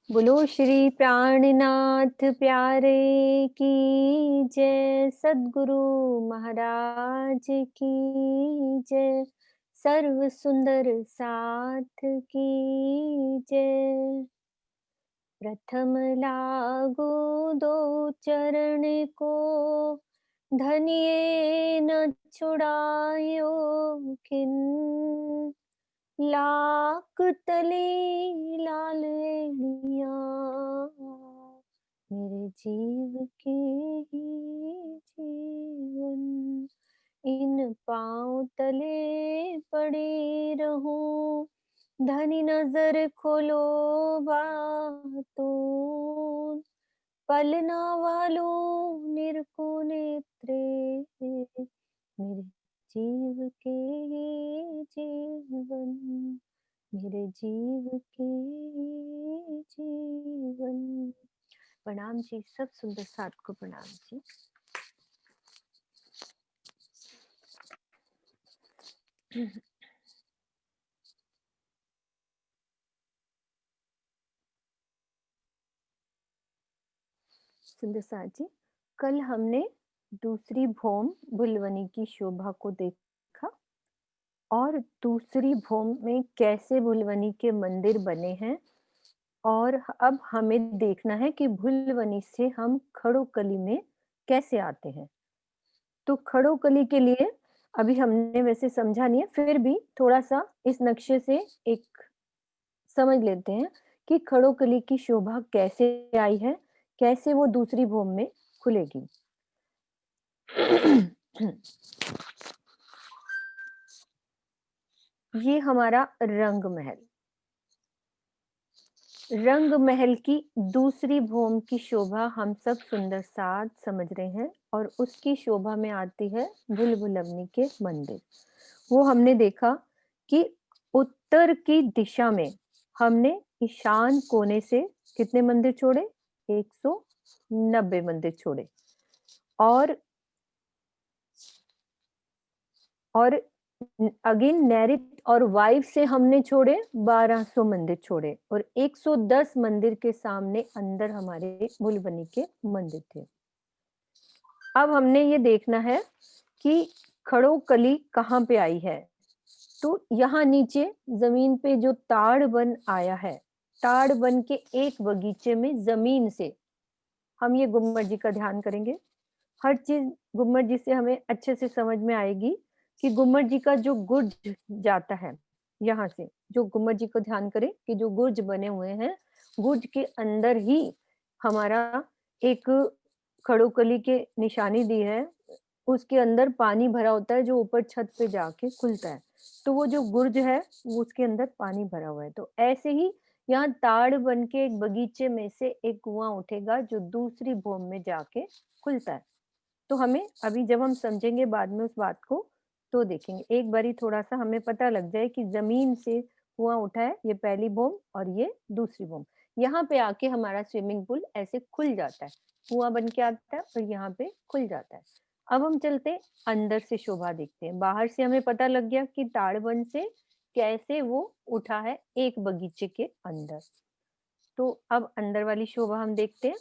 बोलो श्री प्राणनाथ प्यारे की जय, सद्गुरु महाराज की जय, सर्व सुंदर साथ की जय। प्रथम लागू दो चरण को, धनिये न छुड़ायो किन, लाख तले लाल लिया, मेरे जीव के ही जीवन, इन पाँव तले पड़ी रहूं, धनी नजर खोलो बातों, पलना वालों निरखो नेत्रे, मेरे जीव के ये जीवन, मेरे जीव के ये जीवन। प्रणाम जी, सब सुंदर साथ को प्रणाम जी। सुंदर साथ जी, कल हमने दूसरी भौम भुलवनी की शोभा को देखा और दूसरी भौम में कैसे भुलवनी के मंदिर बने हैं, और अब हमें देखना है कि भुलवनी से हम खड़ोकली में कैसे आते हैं। तो खड़ोकली के लिए अभी हमने वैसे समझा नहीं है, फिर भी थोड़ा-सा इस नक्शे से एक समझ लेते हैं कि खड़ोकली की शोभा कैसे आई है, कैसे वो दूसरी भौम में खुलेगी। ये हमारा रंग महल। रंग महल की दूसरी भौम की शोभा हम सब सुंदर साथ समझ रहे हैं, और उसकी शोभा में आती है भुलभुलवनी के मंदिर। वो हमने देखा कि उत्तर की दिशा में हमने ईशान कोने से कितने मंदिर छोड़े, 190 मंदिर छोड़े, और और अगेन नैऋत्य और वायव्य से हमने छोड़े 1200 मंदिर छोड़े, और 110 मंदिर के सामने अंदर हमारे भुलबनी के मंदिर थे। अब हमने ये देखना है कि खड़ोकली कहाँ पे आई है। तो यहाँ नीचे जमीन पे जो ताड़ बन आया है, ताड़ बन के एक बगीचे में जमीन से हम ये गुम्मट जी का ध्यान करेंगे। हर चीज गुम्मट जी से हमें अच्छे से समझ में आएगी कि गुम्मट जी का जो गुर्ज जाता है, यहाँ से जो गुम्मट जी को ध्यान करें कि जो गुर्ज बने हुए हैं, गुर्ज के अंदर ही हमारा एक खड़ोकली के निशानी दी है, उसके अंदर पानी भरा होता है जो ऊपर छत पे जाके खुलता है। तो वो जो गुर्ज है वो उसके अंदर पानी भरा हुआ है। तो ऐसे ही यहाँ ताड़ बन के एक बगीचे में से एक कुआं उठेगा जो दूसरी भौम में जाके खुलता है। तो हमें अभी जब हम समझेंगे बाद में उस बात को, तो देखेंगे एक बारी थोड़ा सा हमें पता लग जाए कि जमीन से कुआं उठा है, ये पहली भौम और ये दूसरी भौम। यहाँ पे आके हमारा स्विमिंग पूल ऐसे खुल जाता है, कुआं बन के आता है और यहाँ पे खुल जाता है। अब हम चलते अंदर से शोभा देखते हैं। बाहर से हमें पता लग गया कि ताड़बन से कैसे वो उठा है एक बगीचे के अंदर। तो अब अंदर वाली शोभा हम देखते हैं।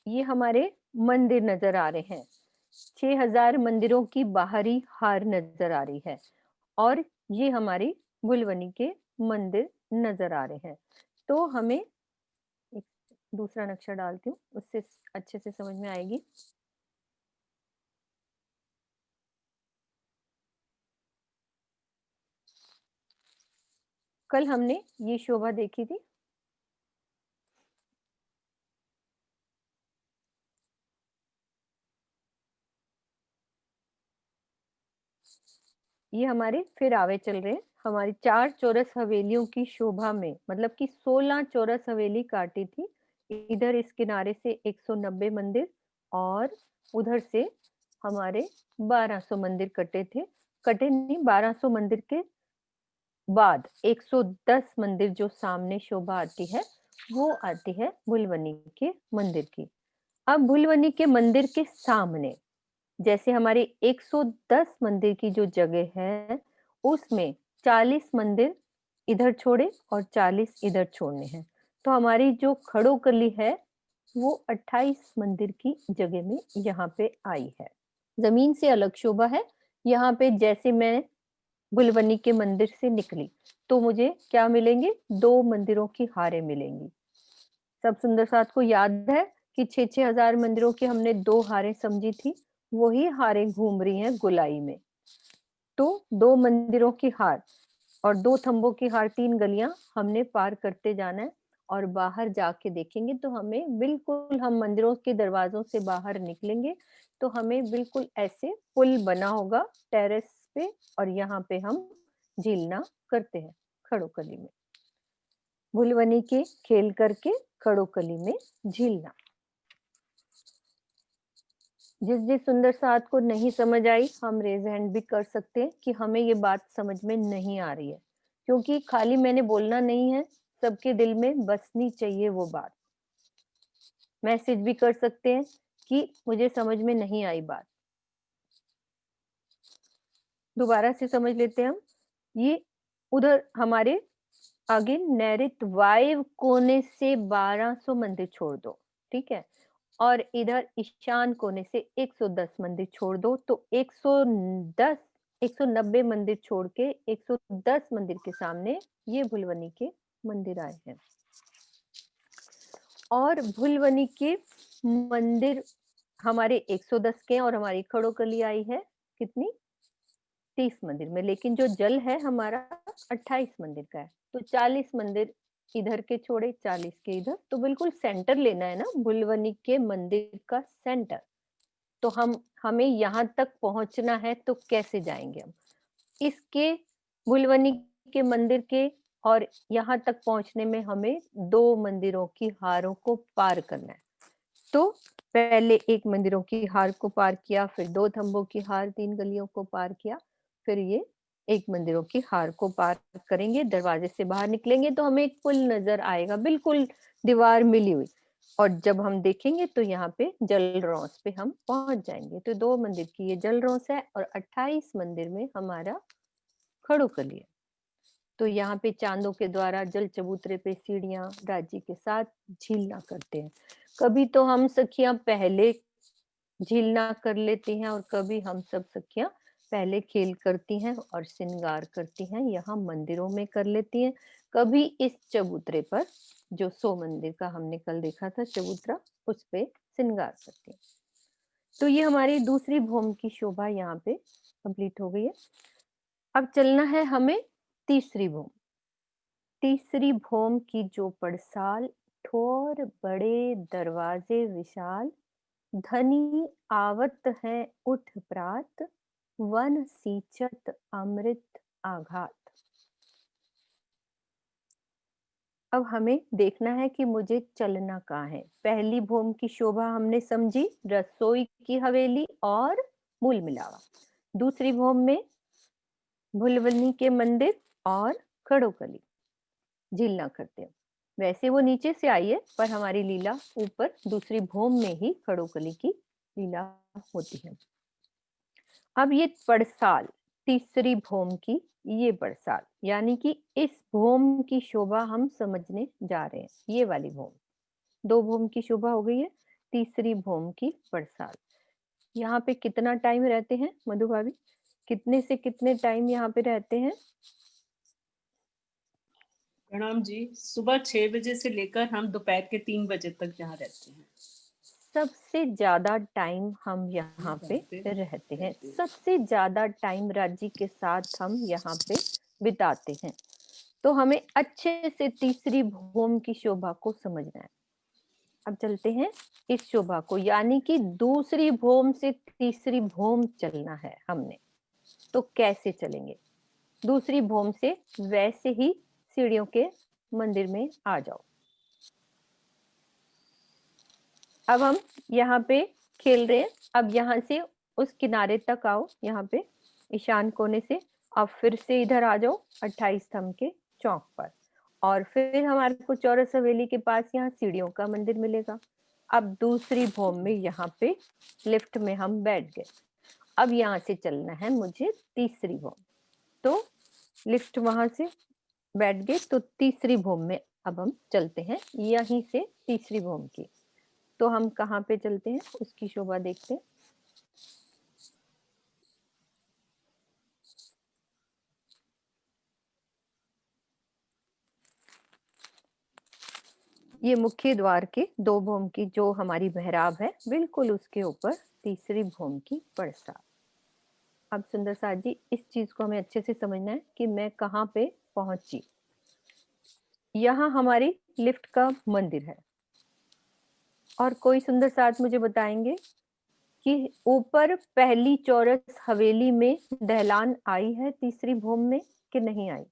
ये हमारे मंदिर नजर आ रहे हैं। 6000 मंदिरों की बाहरी हार नजर आ रही है, और ये हमारी भुलवनी के मंदिर नजर आ रहे हैं। तो हमें एक दूसरा नक्शा डालती हूँ, उससे अच्छे से समझ में आएगी। कल हमने ये शोभा देखी थी। ये हमारे फिर आवे चल रहे हैं। हमारी 4 चौरस हवेलियों की शोभा में, मतलब कि 16 चौरस हवेली काटी थी। इधर इस किनारे से 190 मंदिर, और उधर से हमारे 1200 मंदिर कटे थे। कटे नहीं, 1200 मंदिर के बाद 110 मंदिर जो सामने शोभा आती है, वो आती है भुलवनी के मंदिर की। अब भुलवनी के मंदिर के सामने जैसे हमारे 110 मंदिर की जो जगह है, उसमें 40 मंदिर इधर छोड़े और 40 इधर छोड़ने हैं। तो हमारी जो खड़ोकली है, वो 28 मंदिर की जगह में यहाँ पे आई है। ज़मीन से अलग शोभा है। यहाँ पे जैसे मैं भुलवनी के मंदिर से निकली, तो मुझे क्या मिलेंगे? 2 मंदिरों की हारें मिलेंगी। सब सुंदर साथ को याद है कि 6-6 हज़ार मंदिरों की हमने 2 हारें समझी थी, वही हारें घूम रही हैं गोलाई में। तो 2 मंदिरों की हार और 2 थंबों की हार, 3 गलियाँ हमने पार करते जाना है और बाहर जाके देखेंगे तो हमें बिल्कुल, हम मंदिरों के दरवाज़ों से बाहर निकलेंगे, तो हमें बिल्कुल ऐसे पुल बना होगा टेरेस पे और यहाँ पे हम झीलना करते हैं, खड़ोकली में। भुलवनी के खेल करके खड़ोकली में झीलना। जिस सुंदर साथ को नहीं समझ आई, हम रेज़ हैंड भी कर सकते हैं कि हमें ये बात समझ में नहीं आ रही है। क्योंकि खाली मैंने बोलना नहीं है, सबके दिल में बसनी चाहिए वो बात। मैसेज भी कर सकते हैं कि मुझे समझ में नहीं आई बात। दोबारा से समझ लेते हैं हम। ये उधर हमारे आगे नैऋत्य वायव्य कोने से 1200 मंदिर छोड़ दो, ठीक है? और इधर ईशान कोने से 110 मंदिर छोड़ दो, तो 110 190 मंदिर छोड़ के 110 मंदिर के सामने ये भुलवनी के मंदिर आए हैं। और भुलवनी के मंदिर हमारे 110 के हैं और हमारी खड़ोकली आई है कितनी? 30 मंदिर में, लेकिन जो जल है हमारा 28 मंदिर का है। तो 40 मंदिर इधर के छोड़े, 40 के इधर, तो बिल्कुल सेंटर लेना है ना, भुलवनी के मंदिर का सेंटर। तो हमें यहाँ तक पहुंचना है, तो कैसे जाएंगे हम? इसके भुलवनी के मंदिर के और यहाँ तक पहुंचने में हमें 2 मंदिरों की हारों को पार करना है। तो पहले 1 मंदिरों की हार को पार किया, फिर 2 थंबों की हार, 3 गलियों को पार किया, फिर ये 1 मंदिरों की हार को पार करेंगे, दरवाजे से बाहर निकलेंगे तो हमें एक पुल नजर आएगा, बिल्कुल दीवार मिली हुई। और जब हम देखेंगे तो यहाँ पे जलरौंस पे हम पहुंच जाएंगे। तो 2 मंदिर की ये जलरौंस है और 28 मंदिर में हमारा खड़ोकली है। तो यहाँ पे चांदों के द्वारा जल चबूतरे पे सीढ़ियां राज्य के साथ झीलना करते हैं। कभी तो हम सखियां पहले झीलना कर लेती हैं और कभी हम सब सखियां पहले खेल करती हैं और श्रृंगार करती हैं, यहाँ मंदिरों में कर लेती हैं। कभी इस चबूतरे पर, जो 100 मंदिर का हमने कल देखा था चबूतरा, उस पे श्रृंगार करती हैं। तो ये हमारी दूसरी भौम की शोभा यहाँ पे कंप्लीट हो गई है। अब चलना है हमें तीसरी भौम। तीसरी भौम की जो पड़साल, ठोर बड़े दरवाजे विशाल, धनी आवत है उठ प्रात, वन सींचत अमृत आघात। अब हमें देखना है कि मुझे चलना कहाँ है। पहली भौम की शोभा हमने समझी, रसोई की हवेली और मूल मिलावा। दूसरी भौम में भुलवनी के मंदिर और खड़ोकली झीलना करते हैं। वैसे वो नीचे से आई है, पर हमारी लीला ऊपर दूसरी भौम में ही खड़ोकली की लीला होती है। अब ये पड़साल, तीसरी भौम की ये पड़साल, यानी कि इस भौम की शोभा हम समझने जा रहे हैं। ये वाली भौम, 2 भौम की शोभा हो गई है, तीसरी भौम की पड़साल। यहाँ पे कितना टाइम रहते हैं मधु भाभी? कितने से कितने टाइम यहाँ पे रहते हैं? प्रणाम जी। सुबह 6 बजे से लेकर हम दोपहर के 3 बजे तक यहाँ रहते हैं। सबसे ज्यादा टाइम हम यहाँ पे रहते हैं। सबसे ज्यादा टाइम राज्य के साथ हम यहाँ पे बिताते हैं। तो हमें अच्छे से तीसरी भौम की शोभा को समझना है। अब चलते हैं इस शोभा को, यानी कि दूसरी भौम से तीसरी भौम चलना है हमने। तो कैसे चलेंगे? दूसरी भौम से वैसे ही सीढ़ियों के मंदिर में आ जाओ। अब हम यहाँ पे खेल रहे हैं। अब यहाँ से उस किनारे तक आओ, यहाँ पे ईशान कोने से। अब फिर से इधर आ जाओ 28 थंब के चौक पर, और फिर हमारे को चौरस हवेली के पास यहाँ सीढ़ियों का मंदिर मिलेगा। अब दूसरी भौम में यहाँ पे लिफ्ट में हम बैठ गए। अब यहाँ से चलना है मुझे तीसरी भूमि। तो लिफ्ट वहां से बैठ गए, तो तीसरी भूमि में अब हम चलते हैं, यहीं से तीसरी भूमि की। तो हम कहाँ पे चलते हैं, उसकी शोभा देखते हैं। ये मुख्य द्वार के 2 भूमि की जो हमारी मेहराब है, बिल्कुल उसके ऊपर तीसरी भूमि की बरसात। अब सुंदर साथ जी, इस चीज को हमें अच्छे से समझना है कि मैं कहाँ पे पहुंची। यहाँ हमारी लिफ्ट का मंदिर है, और कोई सुंदर साथ मुझे बताएंगे कि ऊपर पहली चौरस हवेली में दहलान आई है तीसरी भूमि में कि नहीं आई?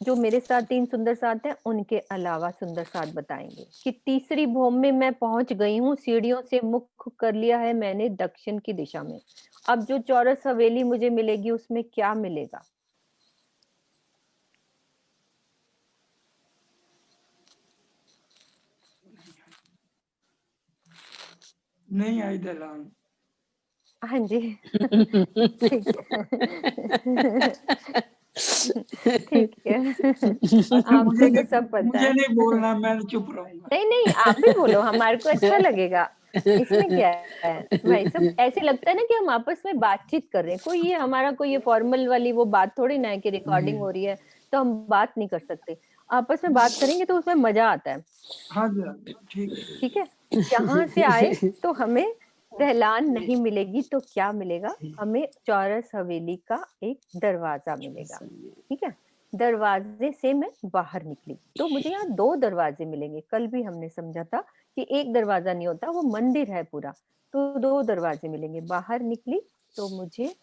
जो मेरे साथ 3 सुंदर साथ हैं, उनके अलावा सुंदर साथ बताएंगे कि तीसरी भूमि में मैं पहुंच गई हूँ, सीढ़ियों से मुख कर लिया है मैंने दक्षिण की दिशा में। अब जो चौरस हवेली मुझे मिलेगी, उसमें क्या मिलेगा? नहीं आई दहलान। हाँ जी। ठीक है। ठीक है। अच्छा, आपको तो सब पता मुझे है। नहीं बोलना, मैं चुप रहूंगा। नहीं नहीं, आप ही बोलो, हमारे को अच्छा लगेगा। इसमें क्या है भाई, सब ऐसे लगता है ना कि हम आपस में बातचीत कर रहे हैं। कोई ये हमारा कोई ये फॉर्मल वाली वो बात थोड़ी ना है कि रिकॉर्डिंग हो रही है तो हम बात नहीं कर सकते। आपस में बात करेंगे तो उसमें मजा आता है। हाँ जी, ठीक है। ठीक है। यहाँ से आए तो हमें दहलान नहीं मिलेगी, तो क्या मिलेगा हमें? चौरस हवेली का एक दरवाजा मिलेगा। ठीक है। दरवाजे से मैं बाहर निकली तो मुझे यहाँ 2 दरवाजे मिलेंगे। कल भी हमने समझा था कि एक दरवाजा नहीं होता, वो मंदिर है पूरा, तो 2 दरवाजे मिलेंगे। बाहर निकली तो मुझे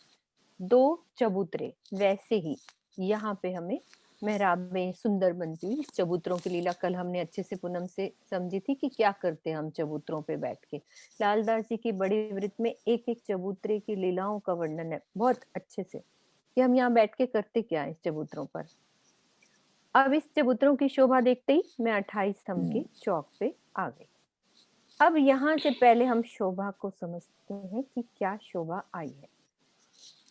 2 चबूतरे, वैसे ही यहाँ पे हमें मेहराब में सुंदर बनती हुई चबूतरों की लीला कल हमने अच्छे से पूनम से समझी थी कि क्या करते हैं हम चबूतरों पे बैठ के। लालदास जी की बड़ी वृत्त में एक एक चबूतरे की लीलाओं का वर्णन है बहुत अच्छे से, कि हम यहाँ बैठ के करते क्या है इस चबूतरों पर। अब इस चबूतरों की शोभा देखते ही मैं 28 स्तंभ के चौक पे आ गई। अब यहाँ से पहले हम शोभा को समझते हैं कि क्या शोभा आई है।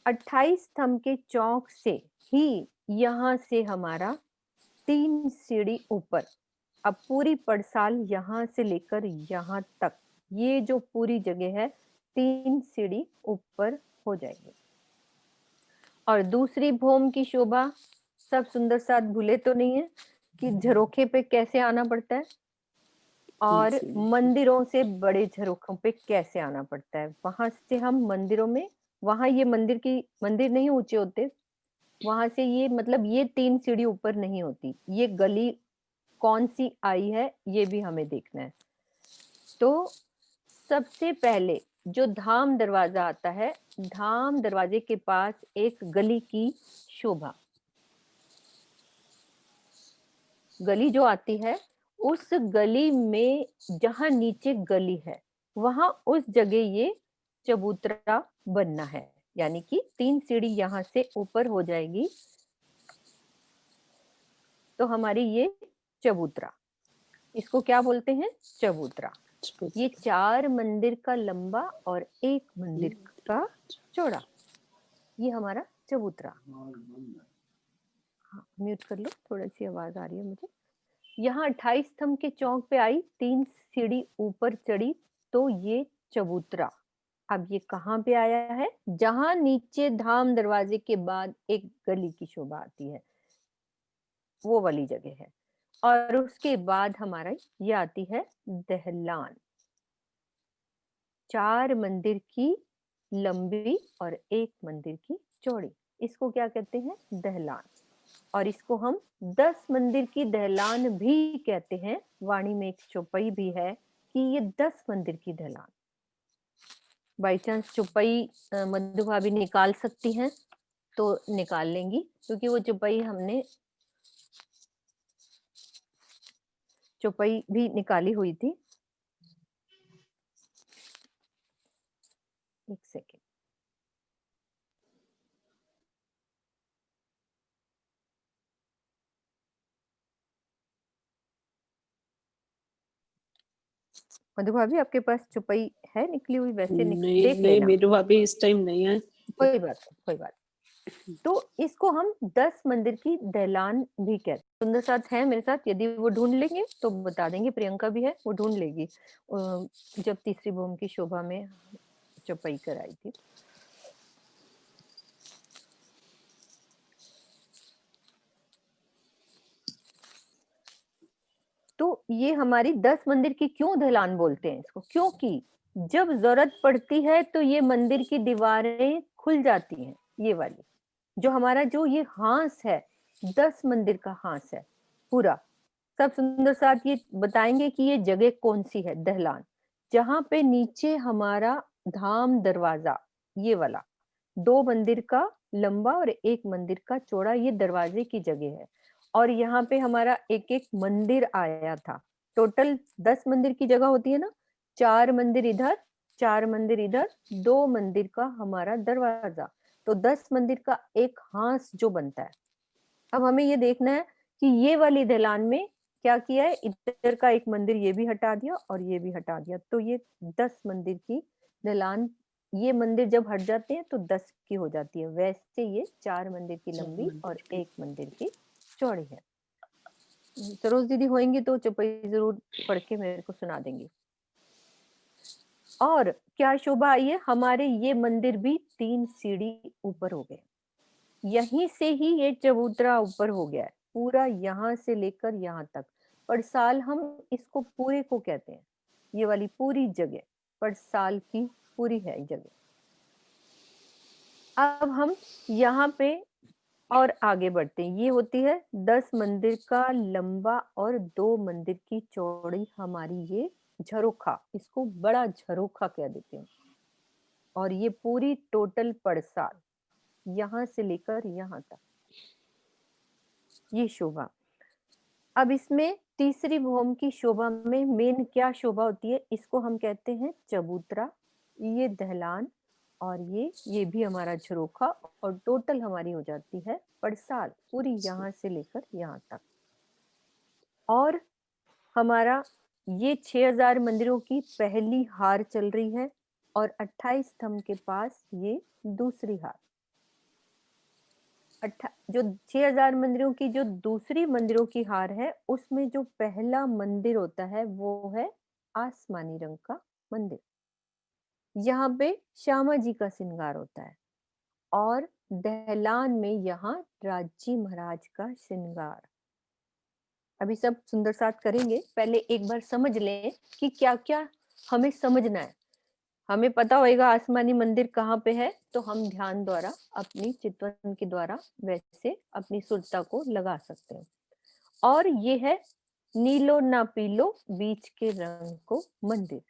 28 स्तंभ के चौक से ही यहाँ से हमारा 3 सीढ़ी ऊपर। अब पूरी पड़साल यहाँ से लेकर यहाँ तक, ये जो पूरी जगह है, 3 सीढ़ी ऊपर हो जाएगी। और दूसरी भूमि की शोभा सब सुंदर साथ भूले तो नहीं है कि झरोखे पे कैसे आना पड़ता है, और मंदिरों से बड़े झरोखों पे कैसे आना पड़ता है। वहां से हम मंदिरों में, वहां ये मंदिर नहीं ऊंचे होते, वहां से ये मतलब ये 3 सीढ़ी ऊपर नहीं होती। ये गली कौन सी आई है ये भी हमें देखना है। तो सबसे पहले जो धाम दरवाजा आता है, धाम दरवाजे के पास एक गली की शोभा, गली जो आती है, उस गली में जहां नीचे गली है, वहां उस जगह ये चबूतरा बनना है। यानी कि 3 सीढ़ी यहाँ से ऊपर हो जाएगी तो हमारी ये चबूतरा, इसको क्या बोलते हैं? चबूतरा। ये 4 मंदिर का लंबा और 1 मंदिर का चौड़ा, ये हमारा चबूतरा। हाँ, म्यूट कर लो, थोड़ी सी आवाज आ रही है मुझे। यहाँ 28 स्तंभ के चौक पे आई, 3 सीढ़ी ऊपर चढ़ी, तो ये चबूतरा। अब ये कहाँ पे आया है? जहां नीचे धाम दरवाजे के बाद एक गली की शोभा आती है, वो वाली जगह है। और उसके बाद हमारा ये आती है दहलान। 4 मंदिर की लंबी और 1 मंदिर की चौड़ी, इसको क्या कहते हैं? दहलान। और इसको हम 10 मंदिर की दहलान भी कहते हैं। वाणी में एक चौपाई भी है कि ये 10 मंदिर की दहलान। बाई चांस चौपाई मधु भाभी निकाल सकती हैं तो निकाल लेंगी, क्योंकि वो चौपाई हमने चौपाई भी निकाली हुई थी। एक सेकेंड। मधु भाभी आपके पास चौपाई है निकली हुई? वैसे नहीं देख नहीं लेना। मेरे भाभी इस टाइम नहीं है। कोई बात नहीं, कोई बात नहीं। तो इसको हम 10 मंदिर की दहलान भी कहते हैं। सुंदर साथ है मेरे साथ, यदि वो ढूंढ लेंगे तो बता देंगे। प्रियंका भी है, वो ढूंढ लेगी। जब तीसरी भूमि की शोभा में चौपाई कराई थी। तो ये हमारी 10 मंदिर की क्यों दहलान बोलते हैं इसको? क्योंकि जब जरूरत पड़ती है तो ये मंदिर की दीवारें खुल जाती हैं। ये वाली जो हमारा जो ये हांस है, 10 मंदिर का हांस है पूरा। सब सुंदर साथ ये बताएंगे कि ये जगह कौन सी है, दहलान, जहां पे नीचे हमारा धाम दरवाजा, ये वाला 2 मंदिर का लंबा और 1 मंदिर का चौड़ा, ये दरवाजे की जगह है। और यहाँ पे हमारा एक एक मंदिर आया था। टोटल 10 मंदिर की जगह होती है ना, 4 मंदिर इधर, 4 मंदिर इधर, 2 मंदिर का हमारा दरवाजा, तो 10 मंदिर का एक हांस जो बनता है। अब हमें ये देखना है कि ये वाली दहलान में क्या किया है, इधर का एक मंदिर ये भी हटा दिया और ये भी हटा दिया, तो ये 10 मंदिर की दहलान। ये मंदिर जब हट जाते हैं तो 10 की हो जाती है। वैसे ये 4 मंदिर की लंबी और 1 मंदिर की चौड़ी है। सरोज दीदी होंगी तो चौपाई जरूर पढ़ के मेरे को सुना देंगी। और क्या शोभा आई है, हमारे ये मंदिर भी 3 सीढ़ी ऊपर हो गए। यहीं से ही ये चबूतरा ऊपर हो गया है, पूरा यहाँ से लेकर यहाँ तक। पड़साल हम इसको पूरे को कहते हैं, ये वाली पूरी जगह पड़साल की पूरी है जगह। अब हम यहाँ पे और आगे बढ़ते हैं। ये होती है 10 मंदिर का लंबा और 2 मंदिर की चौड़ी हमारी ये झरोखा, इसको बड़ा झरोखा कह देते हैं। और ये पूरी टोटल पड़साल यहाँ से लेकर यहाँ तक, ये शोभा। अब इसमें तीसरी भौम की शोभा में मेन क्या शोभा होती है, इसको हम कहते हैं चबूतरा, ये दहलान, और ये भी हमारा झरोखा, और टोटल हमारी हो जाती है पड़साल पूरी यहाँ से लेकर यहाँ तक। और हमारा ये 6000 मंदिरों की पहली हार चल रही है और 28 स्तंभ के पास ये दूसरी हार। जो 6000 मंदिरों की जो दूसरी मंदिरों की हार है, उसमें जो पहला मंदिर होता है वो है आसमानी रंग का मंदिर। यहाँ पे श्यामा जी का श्रृंगार होता है और दहलान में यहाँ राजी महाराज का श्रृंगार। अभी सब सुंदर साथ करेंगे, पहले एक बार समझ लें कि क्या क्या हमें समझना है। हमें पता होएगा आसमानी मंदिर कहाँ पे है, तो हम ध्यान द्वारा अपनी चितवन के द्वारा वैसे अपनी सुरता को लगा सकते हैं। और ये है नीलो ना पीलो बीच के रंग को मंदिर,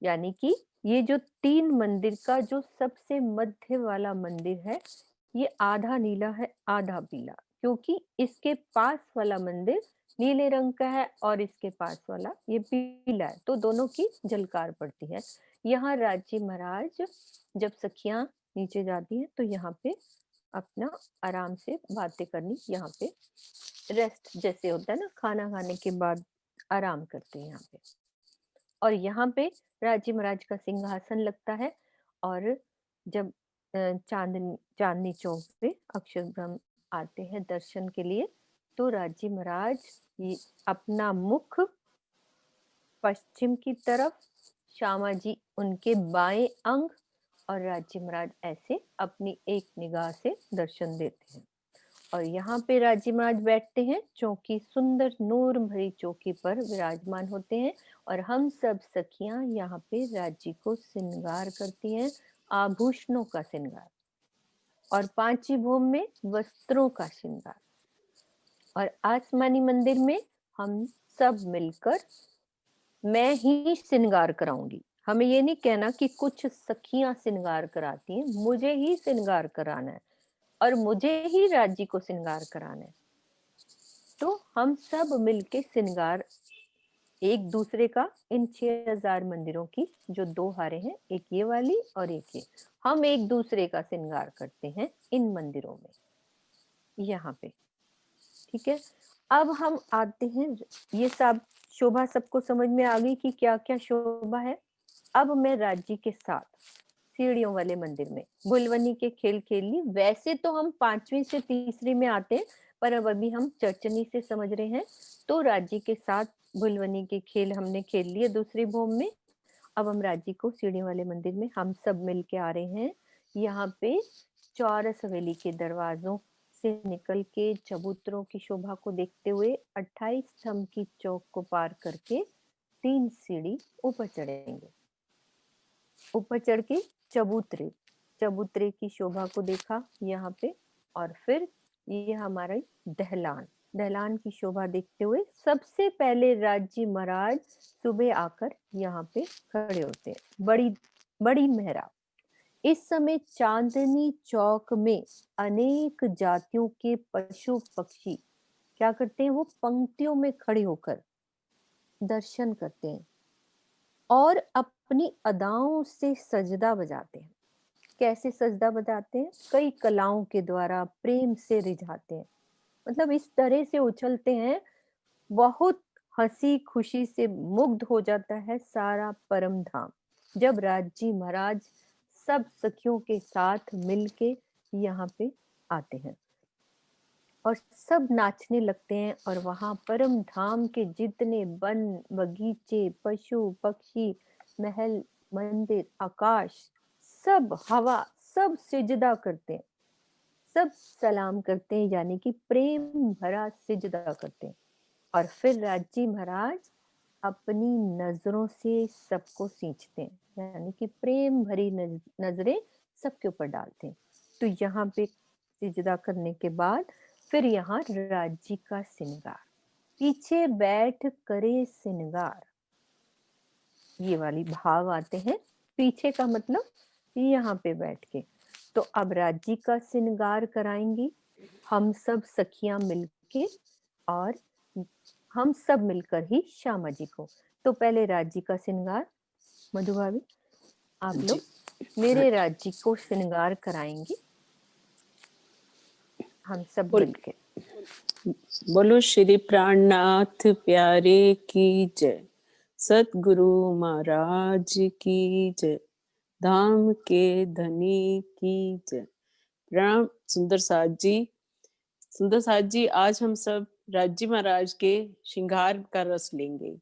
यानी कि ये जो 3 मंदिर का जो सबसे मध्य वाला मंदिर है, ये आधा नीला है आधा पीला, क्योंकि इसके पास वाला मंदिर नीले रंग का है और इसके पास वाला ये पीला है, तो दोनों की झलकार पड़ती है। यहाँ राजी महाराज जब सखियां नीचे जाती हैं तो यहाँ पे अपना आराम से बातें करनी, यहाँ पे रेस्ट जैसे होता है ना, खाना खाने के बाद आराम करते हैं यहाँ पे। और यहाँ पे राजी महाराज का सिंहासन लगता है। और जब चांदनी चौक पे अक्षरधाम आते हैं दर्शन के लिए, तो राजी महाराज ये अपना मुख पश्चिम की तरफ, श्यामा जी उनके बाएं अंग, और राजी महाराज ऐसे अपनी एक निगाह से दर्शन देते हैं। और यहाँ पे राजी महाराज बैठते हैं, चौकी सुंदर नूर भरी चौकी पर विराजमान होते हैं। और हम सब सखियां यहाँ पे राजी को श्रृंगार करती हैं, आभूषणों का श्रृंगार, और 5वीं भौम में वस्त्रों का श्रृंगार। और आसमानी मंदिर में हम सब मिलकर मैं ही श्रृंगार कराऊंगी। हमें ये नहीं कहना कि कुछ सखियां श्रृंगार कराती हैं, मुझे ही श्रृंगार कराना है और मुझे ही राज्य को श्रृंगार कराना है। तो हम सब मिलके श्रृंगार एक दूसरे का, इन 6000 मंदिरों की जो 2 हारें हैं, एक ये वाली और एक ये, हम एक दूसरे का श्रृंगार करते हैं इन मंदिरों में यहाँ पे। ठीक है, अब हम आते हैं, ये सब शोभा सबको समझ में आ गई कि क्या-क्या शोभा है? अब मैं राज्य के साथ सीढ़ियों वाले मंदिर में भुलवनी के खेल खेल ली। वैसे तो हम 5वीं से तीसरी में आते हैं, पर अब अभी हम चर्चनी से समझ रहे हैं, तो राज्य के साथ भुलवनी के खेल हमने खेल लिए दूसरी भौम में। अब हम राज्य को सीढ़ियों वाले मंदिर में हम सब मिल के आ रहे हैं। यहाँ पे चौरस हवेली के दरवाजों से निकल के चबूतरों की शोभा को देखते हुए 28 स्तंभ की चौक को पार करके 3 सीढ़ी ऊपर चढ़ेंगे। ऊपर चढ़ के चबूतरे चबूतरे की शोभा को देखा यहाँ पे, और फिर ये हमारा दहलान दहलान की शोभा देखते हुए सबसे पहले राज्य महाराज सुबह आकर यहाँ पे खड़े होते हैं। बड़ी बड़ी मेहराब। इस समय चांदनी चौक में अनेक जातियों के पशु पक्षी क्या करते हैं, वो पंक्तियों में खड़े होकर दर्शन करते हैं और अपनी अदाओं से सजदा बजाते हैं। कैसे सजदा बजाते हैं? कई कलाओं के द्वारा प्रेम से रिझाते हैं। मतलब इस तरह से उछलते हैं, बहुत हंसी खुशी से मुग्ध हो जाता है सारा परम धाम, जब राज्य महाराज सब सखियों के साथ मिलके यहाँ पे आते हैं और सब नाचने लगते हैं। और वहां परम धाम के जितने वन बगीचे पशु पक्षी महल मंदिर आकाश सब हवा सब सिजदा करते हैं, सब सलाम करते हैं, यानी कि प्रेम भरा सिजदा करते हैं। और फिर राज्य महाराज अपनी नजरों से सबको सींचते हैं, यानी कि प्रेम भरी नजरें सबके ऊपर डालते हैं। तो यहाँ पे सिजदा करने के बाद फिर यहाँ राज्य का श्रृंगार, पीछे बैठ करे श्रृंगार, ये वाली भाव आते हैं। पीछे का मतलब यहाँ पे बैठ के। तो अब राज्य का श्रृंगार कराएंगी हम सब सखियां मिलके, और हम सब मिलकर ही श्यामा जी को। तो पहले राज्य का श्रृंगार, मधु भाभी आप जी। लोग मेरे राज्य को श्रृंगार कराएंगी हम सब बोल- मिलके। बोलो श्री प्राणनाथ प्यारे की जय, सतगुरु महाराज की जय, धाम के धनी की जय। प्रणाम सुंदर साथ जी। सुंदर साथ जी, आज हम सब राज्य महाराज के श्रृंगार का रस लेंगे।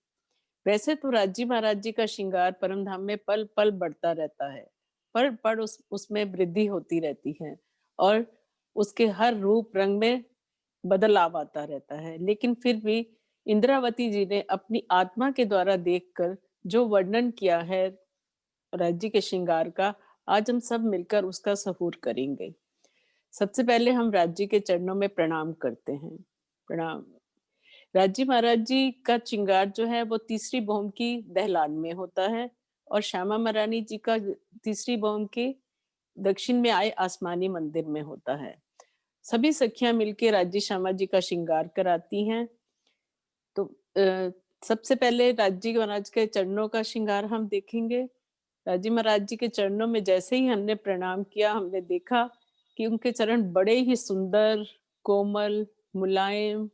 वैसे तो राज्य महाराज जी का श्रृंगार परम धाम में पल पल बढ़ता रहता है, पर उसमें वृद्धि होती रहती है और उसके हर रूप रंग में बदलाव आता रहता है। लेकिन फिर भी इंद्रावती जी ने अपनी आत्मा के द्वारा देखकर जो वर्णन किया है राज्य के श्रृंगार का, आज हम सब मिलकर उसका सहूर करेंगे। सबसे पहले हम राज्य के चरणों में प्रणाम करते हैं। प्रणाम। राज्य महाराज जी का श्रृंगार जो है वो तीसरी भौम की दहलान में होता है और श्यामा महारानी जी का तीसरी भौम के दक्षिण में आए आसमानी मंदिर में होता है। सभी सखियां मिलके राज्य श्यामा जी का श्रृंगार कराती हैं। तो सबसे पहले राज्य महाराज के चरणों का श्रृंगार हम देखेंगे। राज्य महाराज जी के चरणों में जैसे ही हमने प्रणाम किया, हमने देखा कि उनके चरण बड़े ही सुंदर, कोमल, मुलायम,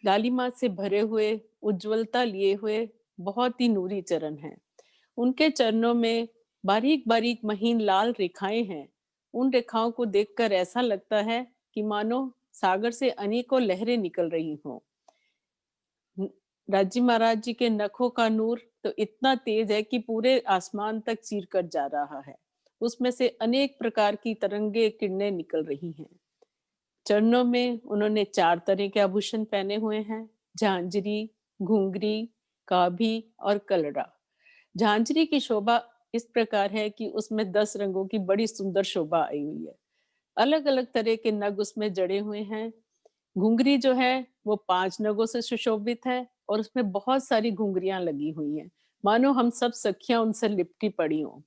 लालिमा से भरे हुए, उज्जवलता लिए हुए बहुत ही नूरी चरण हैं। उनके चरणों में बारीक बारीक महीन लाल रेखाएं हैं। उन रेखाओं को देखकर ऐसा लगता है कि मानो सागर से अनेकों लहरें निकल रही हों। राज्य महाराज जी के नखों का नूर तो इतना तेज है कि पूरे आसमान तक चीर कर जा रहा है। उसमें से अनेक प्रकार की तरंगे किरणें निकल रही हैं। चरणों में उन्होंने 4 तरह के आभूषण पहने हुए हैं, झांझरी, घुंघरी, काभी और कलड़ा। झांझरी की शोभा इस प्रकार है कि उसमें 10 रंगों की बड़ी सुंदर शोभा आई हुई है। अलग अलग तरह के नग उसमें जड़े हुए हैं। घुंघरी जो है वो 5 नगों से सुशोभित है और उसमें बहुत सारी घुंघरियां लगी हुई हैं, मानो हम सब सखियां उनसे लिपटी पड़ी हों।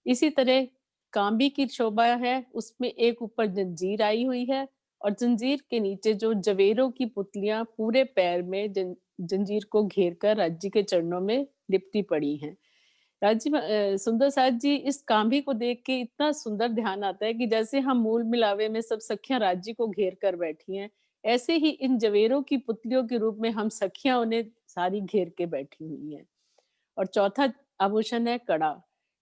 इसी तरह कांबी की शोभा है, उसमें एक ऊपर जंजीर आई हुई है और जंजीर के नीचे जो जवेरों की पुतलियां पूरे पैर में जंजीर को घेर कर राज्य के चरणों में लिपटी पड़ी हैं। सुंदर साथ जी, इस कांभी को देख के इतना सुंदर ध्यान आता है कि जैसे हम मूल मिलावे में सब सखियां राज्य को घेर कर बैठी हैं, ऐसे ही इन जवेरों की पुतलियों के रूप में हम सखियां उन्हें सारी घेर के बैठी हुई हैं। और चौथा आभूषण है कड़ा।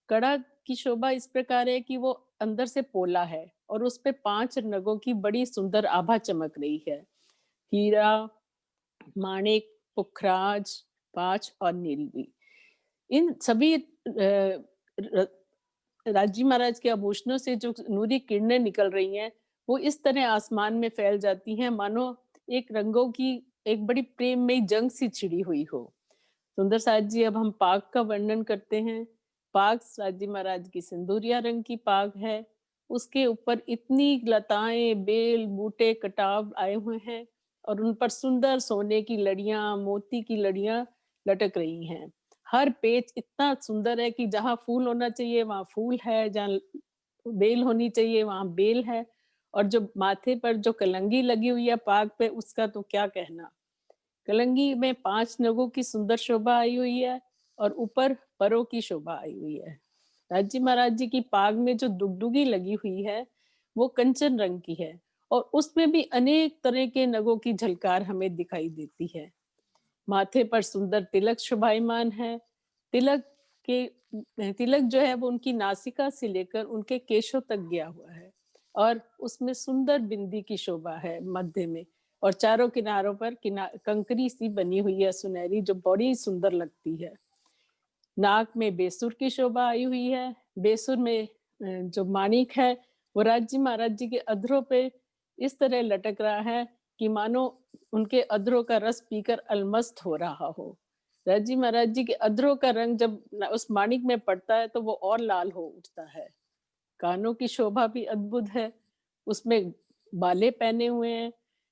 कड़ा की शोभा इस प्रकार है कि वो अंदर से पोला है और उस पे 5 नगों की बड़ी सुंदर आभा चमक रही है। हीरा, माणिक, पुखराज, पाँच और नीलवी। इन सभी राजी महाराज के आभूषणों से जो नूरी किरणें निकल रही हैं, वो इस तरह आसमान में फैल जाती हैं मानो एक रंगों की एक बड़ी प्रेममयी जंग सी छिड़ी हुई हो। सुंदर साज जी, अब हम पाग का वर्णन करते हैं। पाग साजी महाराज की सिंदूरिया रंग की पाग है। उसके ऊपर इतनी लताएं, बेल, बूटे, कटाव आए हुए हैं और उन पर सुंदर सोने की लड़ियां, मोती की लड़ियां लटक रही हैं। हर पेच इतना सुंदर है कि जहाँ फूल होना चाहिए वहां फूल है, जहाँ बेल होनी चाहिए वहां बेल है। और जो माथे पर जो कलंगी लगी हुई है पाग पे, उसका तो क्या कहना। कलंगी में 5 नगों की सुंदर शोभा आई हुई है और ऊपर परों की शोभा आई हुई है। राजी महाराज जी की पाग में जो दुगदुगी लगी हुई है वो कंचन रंग की है और उसमें भी अनेक तरह के नगों की झलकार हमें दिखाई देती है। माथे पर सुंदर तिलक शोभायमान है। तिलक तिलक जो है वो उनकी नासिका से लेकर उनके केशों तक गया हुआ है और उसमें सुंदर बिंदी की शोभा है मध्य में। और चारों किनारों पर कंकरी सी बनी हुई है सुनहरी, जो बड़ी सुंदर लगती है। नाक में बेसुर की शोभा आई हुई है। बेसुर में जो माणिक है वो राज्य महाराज जी के अधरों पे इस तरह लटक रहा है कि मानो उनके अधरों का रस पीकर अलमस्त हो रहा हो। राज्य महाराज जी के अधरों का रंग जब उस माणिक में पड़ता है तो वो और लाल हो उठता है। कानों की शोभा भी अद्भुत है। उसमें बाले पहने हुए हैं।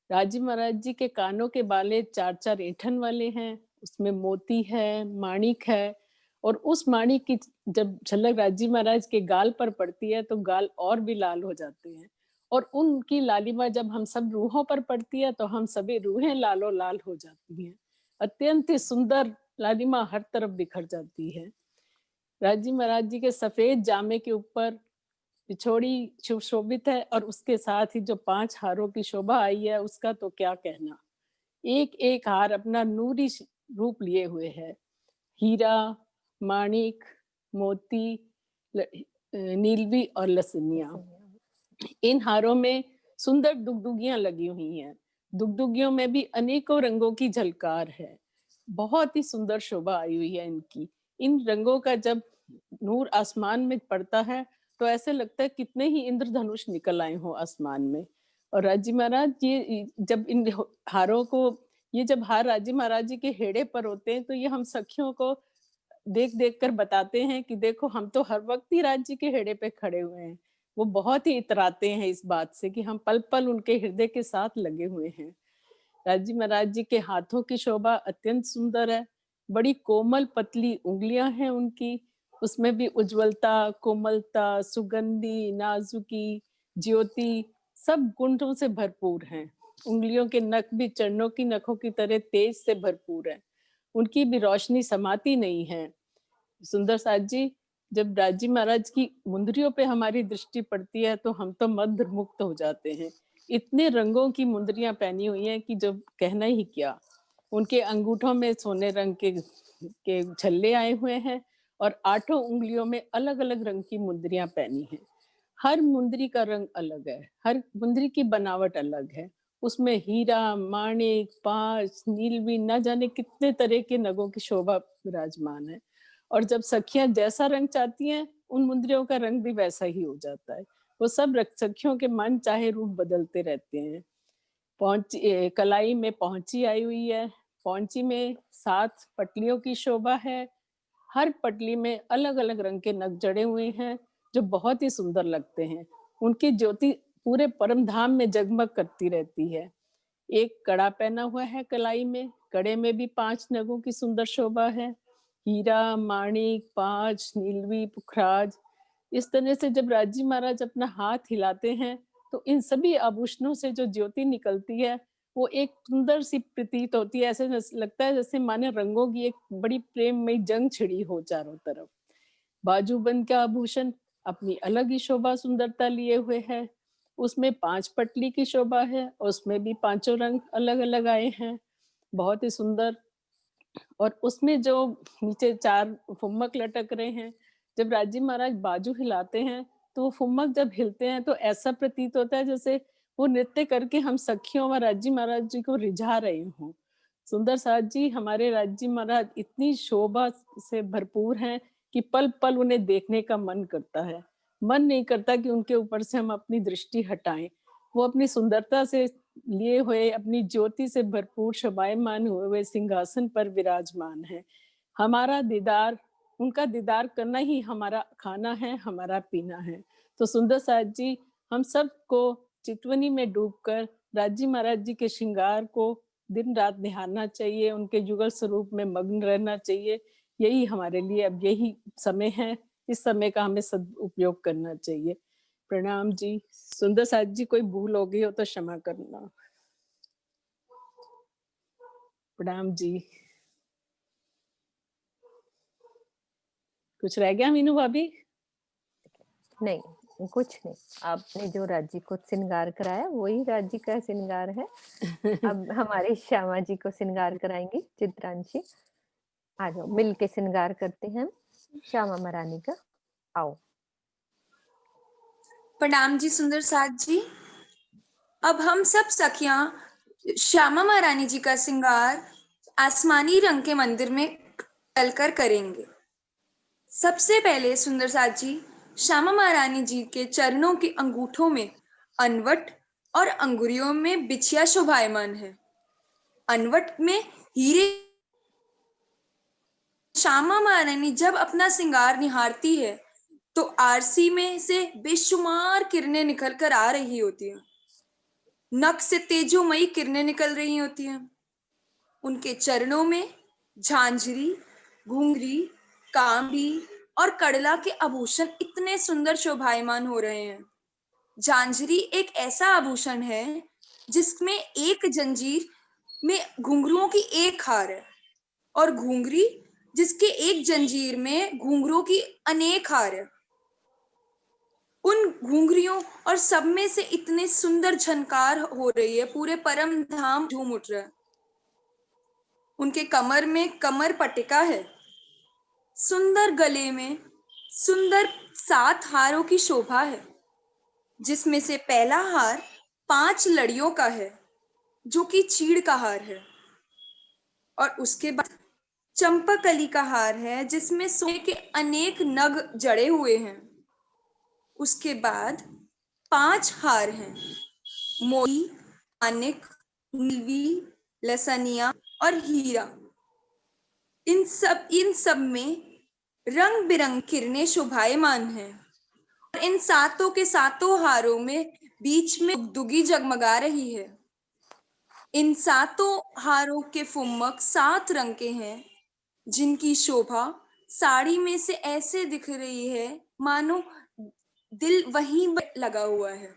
राजी महाराज जी के कानों के बाले 4-4 ऐंठन वाले हैं। उसमें मोती है, माणिक है और उस माणिक की जब झलक राजी महाराज के गाल पर पड़ती है तो गाल और भी लाल हो जाते हैं। और उनकी लालिमा जब हम सब रूहों पर पड़ती है तो हम सभी रूहें लालो लाल हो जाती हैं। अत्यंत ही सुंदर लालिमा हर तरफ बिखर जाती है। राजी महाराज जी के सफेद जामे के ऊपर पिछोड़ी सुशोभित है और उसके साथ ही जो 5 हारों की शोभा आई है उसका तो क्या कहना। एक एक हार अपना नूरी रूप लिए हुए है। हीरा, माणिक, मोती, नीलवी और लसनिया। इन हारों में सुंदर दुगदुगियां लगी हुई हैं। दुगदुगियों में भी अनेकों रंगों की झलकार है। बहुत ही सुंदर शोभा आई हुई है इनकी। इन रंगों का जब नूर आसमान में पड़ता है तो ऐसे लगता है कितने ही इंद्रधनुष निकल आए हो आसमान में। और राजी महाराज ये जब इन हारों को, ये जब हार राजी महाराज जी के हेड़े पर होते हैं तो ये हम सखियों को देख देख कर बताते हैं कि देखो हम तो हर वक्त ही राज्य के हेड़े पे खड़े हुए हैं। वो बहुत ही इतराते हैं इस बात से कि हम पल पल उनके हृदय के साथ लगे हुए हैं। राजी महाराज जी के हाथों की शोभा अत्यंत सुंदर है। बड़ी कोमल पतली उंगलियां हैं उनकी। उसमें भी उज्जवलता, कोमलता, सुगंधी, नाजुकी, ज्योति सब गुणों से भरपूर हैं। उंगलियों के नख भी चरणों की नखों की तरह तेज से भरपूर है। उनकी भी रोशनी समाती नहीं है। सुंदर साज जी, जब राजी महाराज की मुंदरियों पे हमारी दृष्टि पड़ती है तो हम तो मंत्र मुक्त हो जाते हैं। इतने रंगों की मुंदरियां पहनी हुई हैं कि जब कहना ही क्या। उनके अंगूठों में सोने रंग के छल्ले आए हुए हैं और 8 उंगलियों में अलग अलग रंग की मुंदरियां पहनी हैं। हर मुंदरी का रंग अलग है, हर मुंदरी की बनावट अलग है। उसमें हीरा, माणिक, पांच, नीलवी, न जाने कितने तरह के नगों की शोभा विराजमान है। और जब सखियां जैसा रंग चाहती हैं उन मुंदरियों का रंग भी वैसा ही हो जाता है। वो सब सखियों के मन चाहे रूप बदलते रहते हैं। कलाई में पहुंची आई हुई है। पहुंची में 7 पटलियों की शोभा है। हर पटली में अलग अलग रंग के नग जड़े हुए हैं जो बहुत ही सुंदर लगते हैं। उनकी ज्योति पूरे परम धाम में जगमग करती रहती है। एक कड़ा पहना हुआ है कलाई में। कड़े में भी 5 नगों की सुंदर शोभा है। हीरा, माणिक, पांच, नीलवी, पुखराज। इस तरह से जब राजी महाराज अपना हाथ हिलाते हैं तो इन सभी आभूषणों से जो ज्योति निकलती है वो एक सुंदर सी प्रतीत होती है। ऐसे लगता है जैसे माने रंगों की एक बड़ी प्रेममयी जंग छिड़ी हो चारों तरफ। बाजूबंद का आभूषण अपनी अलग ही शोभा सुंदरता लिए हुए है। उसमें 5 पटली की शोभा है, उसमें भी पाँचों रंग अलग-अलग आए हैं, बहुत ही सुंदर। और उसमें जो नीचे 4 फुम्मक लटक रहे हैं, जब राजी महाराज बाजू हिलाते हैं, तो वो फुम्मक जब हिलते हैं तो ऐसा प्रतीत होता है जैसे वो नृत्य करके हम सखियों व राजी महाराज जी को रिझा रहे हों। सुंदर साथ जी, हमारे राजी महाराज इतनी शोभा से भरपूर हैं कि पल-पल उन्हें देखने का मन करता है। मन नहीं करता कि उनके ऊपर से हम अपनी दृष्टि हटाएँ। वो अपनी सुंदरता से लिए हुए, अपनी ज्योति से भरपूर शोभायमान हुए हुए सिंहासन पर विराजमान हैं। हमारा दीदार, उनका दीदार करना ही हमारा खाना है, हमारा पीना है। तो सुंदर साथ जी, हम सबको चितवनी में डूबकर राजी महाराज जी के श्रृंगार को दिन-रात निहारना चाहिए, उनके युगल स्वरूप में मग्न रहना चाहिए। यही हमारे लिए अब यही समय है, इस समय का हमें सदुपयोग करना चाहिए। प्रणाम जी। सुंदर साथ जी, कोई भूल हो गई हो तो क्षमा करना। प्रणाम जी। कुछ रह गया मीनू भाभी? नहीं, कुछ नहीं। आपने जो राज्य को श्रृंगार कराया, वही राज्य का श्रृंगार है। अब हमारी श्यामा जी को श्रृंगार कराएँगी चित्रांशी। आ जाओ, मिल के श्रृंगार करते हैं हम श्यामा महारानी का। आओ। प्रणाम जी सुंदर साथ जी। अब हम सब सखियां श्यामा महारानी जी का श्रृंगार आसमानी रंग के मंदिर में चलकर करेंगे। सबसे पहले सुंदर साथ जी, श्यामा महारानी जी के चरणों के अंगूठों में अनवट और अंगुरियों में बिछिया शोभायमान है। अनवट में हीरे। श्यामा महारानी जब अपना श्रृंगार निहारती है तो आरसी में से बेशुमार किरणें निकल कर आ रही होती हैं। नख से तेजोमयी किरणें निकल रही होती हैं। उनके चरणों में झांझरी, घुंघरी, कांडी और कड़ला के आभूषण इतने सुंदर शोभायमान हो रहे हैं। झांझरी एक ऐसा आभूषण है जिसमें एक जंजीर में घुंघरुओं की एक हार है, और घुंघरी जिसके एक जंजीर में घुंघरों की अनेक हार है। उन घुंघरियों और सब में से इतने सुंदर झनकार हो रही है, पूरे परम धाम झूम उठ रहा है। उनके कमर में कमर पटिका है। सुंदर गले में सुंदर 7 हारों की शोभा है, जिसमें से पहला हार 5 लड़ियों का है, जो कि चीड़ का हार है। और उसके बाद चंपाकली का हार है, जिसमें सोने के अनेक नग जड़े हुए हैं। उसके बाद 5 हार हैं, मोती, मानिक, नीलवी, लसनिया और हीरा। इन सब में रंग बिरंग किरणें शोभायमान हैं। और इन 7 के 7 हारों में बीच में दुगी जगमगा रही है। इन 7 हारों के फुम्मक 7 रंग के हैं, जिनकी शोभा साड़ी में से ऐसे दिख रही है मानो दिल वहीं लगा हुआ है।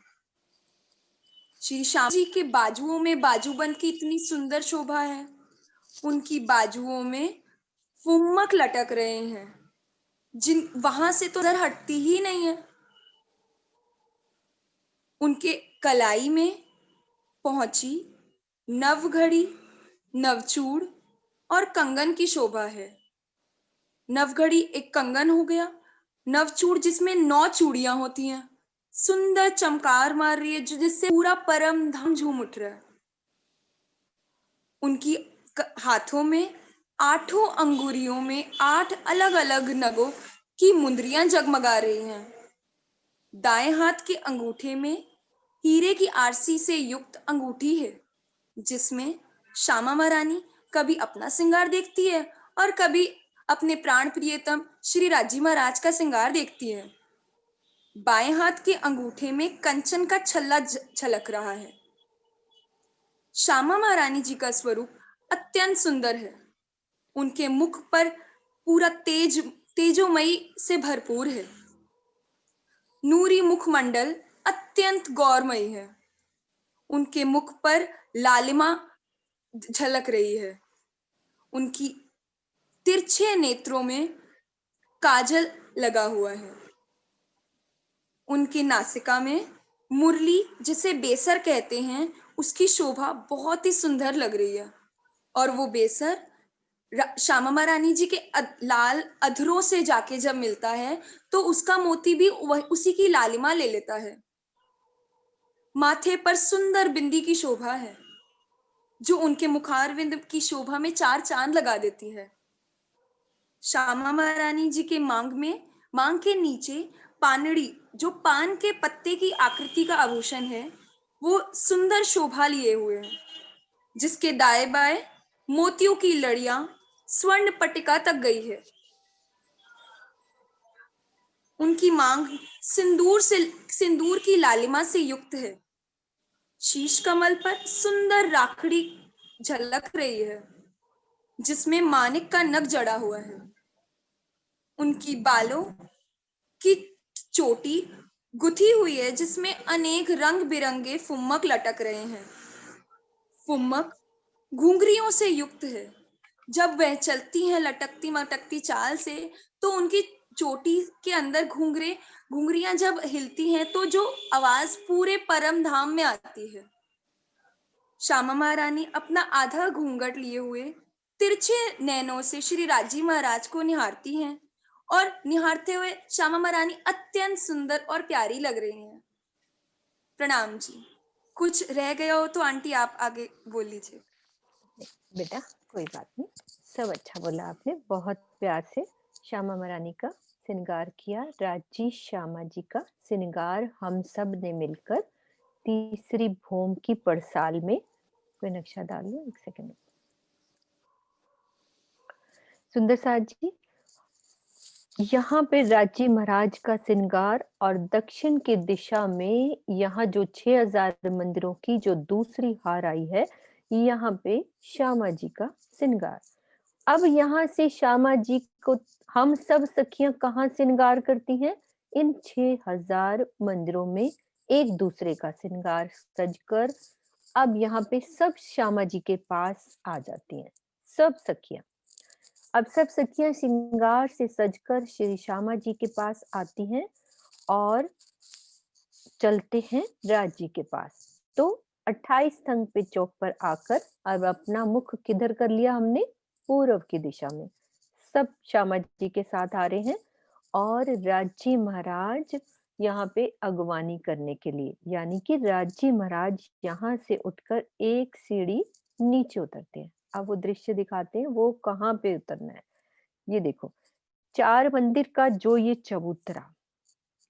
श्री श्याम जी के बाजुओं में बाजूबंद की इतनी सुंदर शोभा है। उनकी बाजुओं में फुम्मक लटक रहे हैं, जिन वहां से तो नजर हटती ही नहीं है। उनके कलाई में पहुंची नवघड़ी, नवचूड़ और कंगन की शोभा है। नवघड़ी एक कंगन हो गया, नवचूड़ जिसमें 9 चूड़ियां होती हैं, सुंदर चमकार मार रही है, जिससे पूरा परम धाम झूम उठ रहा है। उनकी हाथों में 8 अंगुरियों में 8 अलग अलग नगों की मुंदरियां जगमगा रही हैं। दाएं हाथ के अंगूठे में हीरे की आरसी से युक्त अंगूठी है, जिसमें श्यामा महारानी कभी अपना श्रृंगार देखती है और कभी अपने प्राण प्रियतम श्री राजी महाराज का श्रृंगार देखती है। बाएं हाथ के अंगूठे में कंचन का छल्ला छलक रहा है। श्यामा महारानी जी का स्वरूप अत्यंत सुंदर है। उनके मुख पर पूरा तेजोमयी से भरपूर है। नूरी मुखमंडल अत्यंत गौरमयी है। उनके मुख पर लालिमा झलक रही है। उनकी तिरछे नेत्रों में काजल लगा हुआ है। उनकी नासिका में मुरली जिसे बेसर कहते हैं, उसकी शोभा बहुत ही सुंदर लग रही है। और वो बेसर श्यामा महारानी जी के लाल अधरों से जाके जब मिलता है तो उसका मोती भी उसी की लालिमा ले लेता है। माथे पर सुंदर बिंदी की शोभा है जो उनके मुखारविंद की शोभा में 4 चांद लगा देती है। श्यामा महारानी जी के मांग के नीचे पानड़ी, जो पान के पत्ते की आकृति का आभूषण है, वो सुंदर शोभा लिए हुए है, जिसके दाएं बाएं मोतियों की लड़ियां स्वर्ण पट्टिका तक गई है। उनकी मांग सिंदूर की लालिमा से युक्त है। शीश कमल पर सुंदर राखड़ी झलक रही है, जिसमें मानिक का नग जड़ा हुआ है। उनकी बालों की चोटी गुथी हुई है, जिसमें अनेक रंग बिरंगे फुम्मक लटक रहे हैं। फुम्मक घुंघरियों से युक्त है। जब वह चलती हैं लटकती मटकती चाल से, तो उनकी चोटी के अंदर घुंघरियां जब हिलती हैं तो जो आवाज पूरे परम धाम में आती है। श्यामा महारानी अपना आधा घूंघट लिए हुए तिरछे नैनों से श्री राजी महाराज को निहारती हैं, और निहारते हुए श्यामा महारानी अत्यंत सुंदर और प्यारी लग रही हैं। प्रणाम जी। कुछ रह गया हो तो आंटी आप आगे बोल लीजिए। बेटा कोई बात नहीं, सब अच्छा बोला आपने। बहुत प्यार से श्यामा महारानी का श्रृंगार किया। राजी श्यामा जी का श्रृंगार हम सब ने मिलकर तीसरी भूम की पड़साल में, कोई नक्शा डाल लो, एक सेकंड। सुंदर साथ जी, यहाँ पे राजी महाराज का श्रृंगार, और दक्षिण की दिशा में यहाँ जो 6000 मंदिरों की जो दूसरी हार आई है, यहाँ पे श्यामा जी का श्रृंगार। अब यहाँ से श्यामा जी को हम सब सखियां कहाँ श्रृंगार करती हैं? इन 6000 मंदिरों में एक दूसरे का श्रृंगार सजकर अब यहाँ पे सब श्यामा जी के पास आ जाती हैं, सब सखियां। अब सब सखियां श्रृंगार से सजकर श्री श्यामा जी के पास आती हैं और चलते हैं राज जी के पास। तो 28 थंग पे चौक पर आकर अब अपना मुख किधर कर लिया हमने? पूर्व की दिशा में। सब श्यामा जी के साथ आ रहे हैं और राजी महाराज यहाँ पे अगवानी करने के लिए, यानी कि राजी महाराज यहाँ से उठकर एक सीढ़ी नीचे उतरते हैं। अब वो दृश्य दिखाते हैं, वो कहाँ पे उतरना है। ये देखो, 4 मंदिर का जो ये चबूतरा,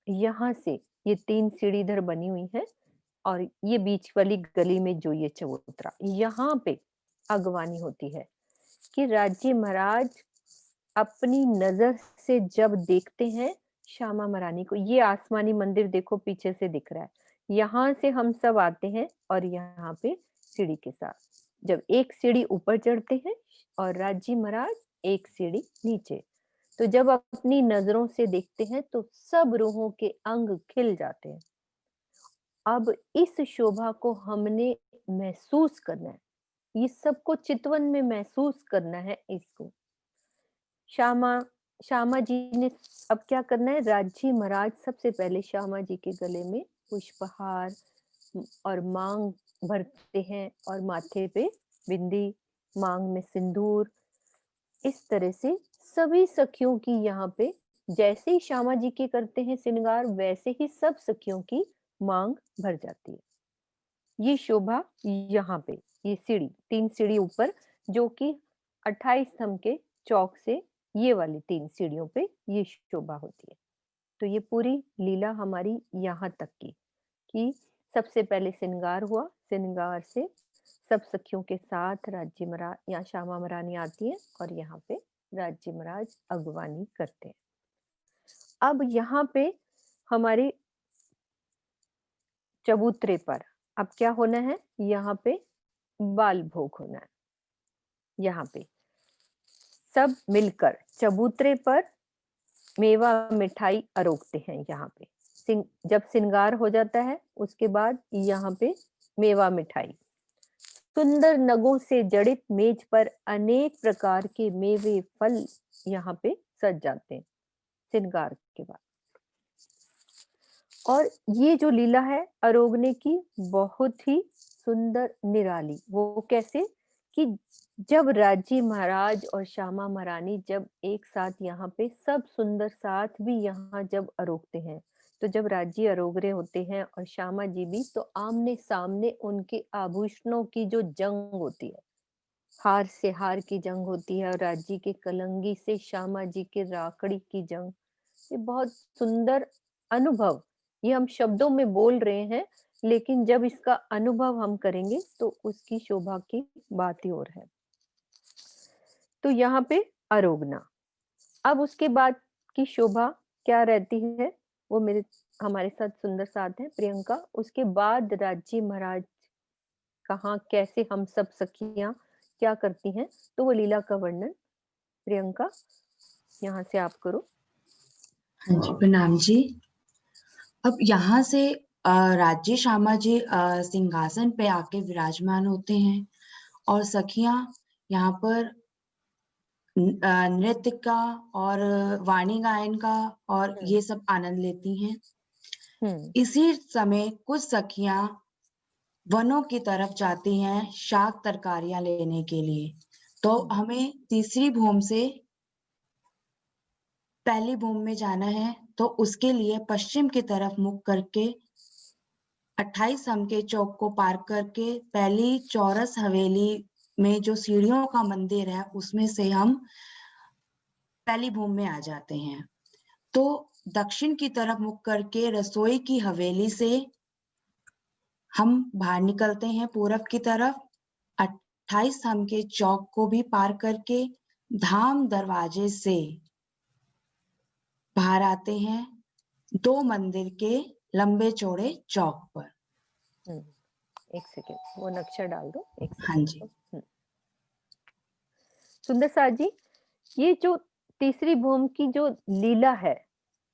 यहाँ से ये 3 सीढ़ीधर बनी हुई है, और ये बीच वाली गली में जो ये चबूतरा, यहाँ पे अगवानी होती है कि राजी महाराज अपनी नजर से जब देखते हैं श्यामा महारानी को। ये आसमानी मंदिर देखो पीछे से दिख रहा है, यहाँ से हम सब आते हैं और यहाँ पे सीढ़ी के साथ जब एक सीढ़ी ऊपर चढ़ते हैं और राजी महाराज एक सीढ़ी नीचे, तो जब अपनी नजरों से देखते हैं तो सब रूहों के अंग खिल जाते हैं। अब इस शोभा को हमने महसूस करना है, ये सबको चितवन में महसूस करना है। इसको श्यामा जी ने अब क्या करना है? राजी महाराज सबसे पहले श्यामा जी के गले में पुष्पहार और मांग भरते हैं और माथे पे बिंदी, मांग में सिंदूर। इस तरह से सभी सखियों की यहाँ पे जैसे ही श्यामा जी के करते हैं श्रृंगार, वैसे ही सब सखियों की मांग भर जाती है। ये शोभा यहाँ पे, ये सीढ़ी 3 सीढ़ी ऊपर, जो कि 28 स्तंभ के चौक से ये वाली 3 सीढ़ियों पे ये शोभा होती है। तो ये पूरी लीला हमारी यहाँ तक की कि सबसे पहले श्रृंगार हुआ, श्रृंगार से सब सखियों के साथ राज्य महाराज या श्यामा महारानी आती है और यहाँ पे राज्य महाराज अगवानी करते हैं। अब यहाँ पे हमारे चबूतरे पर अब क्या होना है? यहाँ पे बाल भोग होना है। यहाँ पे सब मिलकर चबूतरे पर मेवा मिठाई अरोगते हैं। यहाँ पे जब श्रृंगार हो जाता है उसके बाद यहाँ पे मेवा मिठाई, सुंदर नगों से जड़ित मेज पर अनेक प्रकार के मेवे फल यहाँ पे सज जाते हैं श्रृंगार के बाद। और ये जो लीला है अरोगने की बहुत ही सुंदर निराली। वो कैसे कि जब राजी महाराज और श्यामा महारानी जब एक साथ यहाँ पे सब सुंदर साथ भी यहाँ जब अरोगते हैं, तो जब राजी अरोग रहे होते हैं और श्यामा जी भी, तो आमने सामने उनके आभूषणों की जो जंग होती है, हार से हार की जंग होती है और राजी के कलंगी से श्यामा जी के राखड़ी की जंग। ये बहुत सुंदर अनुभव, ये हम शब्दों में बोल रहे हैं, लेकिन जब इसका अनुभव हम करेंगे तो उसकी शोभा की बात ही और है। तो यहाँ पे अरोगना। अब उसके बाद की शोभा क्या रहती है, वो मेरे हमारे साथ सुंदर साथ है प्रियंका। उसके बाद राजी महाराज कहाँ कैसे हम सब सखियां क्या करती हैं, तो वो लीला का वर्णन प्रियंका यहाँ से आप करो। हाँ जी, प्रणाम जी। अब यहाँ से राज्य श्यामा जी सिंहासन पे आके विराजमान होते हैं और सखियां यहाँ पर नृत्य का और वाणी गायन का और ये सब आनंद लेती हैं। इसी समय कुछ सखियां वनों की तरफ जाती हैं शाक तरकारियां लेने के लिए। तो हमें तीसरी भूमि से पहली भूमि में जाना है, तो उसके लिए पश्चिम की तरफ मुख करके 28 हम के चौक को पार करके पहली चौरस हवेली में जो सीढ़ियों का मंदिर है उसमें से हम पहली भूमि में आ जाते हैं। तो दक्षिण की तरफ मुख करके रसोई की हवेली से हम बाहर निकलते हैं पूरब की तरफ। 28 हम के चौक को भी पार करके धाम दरवाजे से बाहर आते हैं 2 मंदिर के लंबे चौड़े चौक पर। एक सेकेंड, वो नक्शा डाल दो। एक हाँ जी। सुंदर साथ जी, ये जो तीसरी भूमि की जो लीला है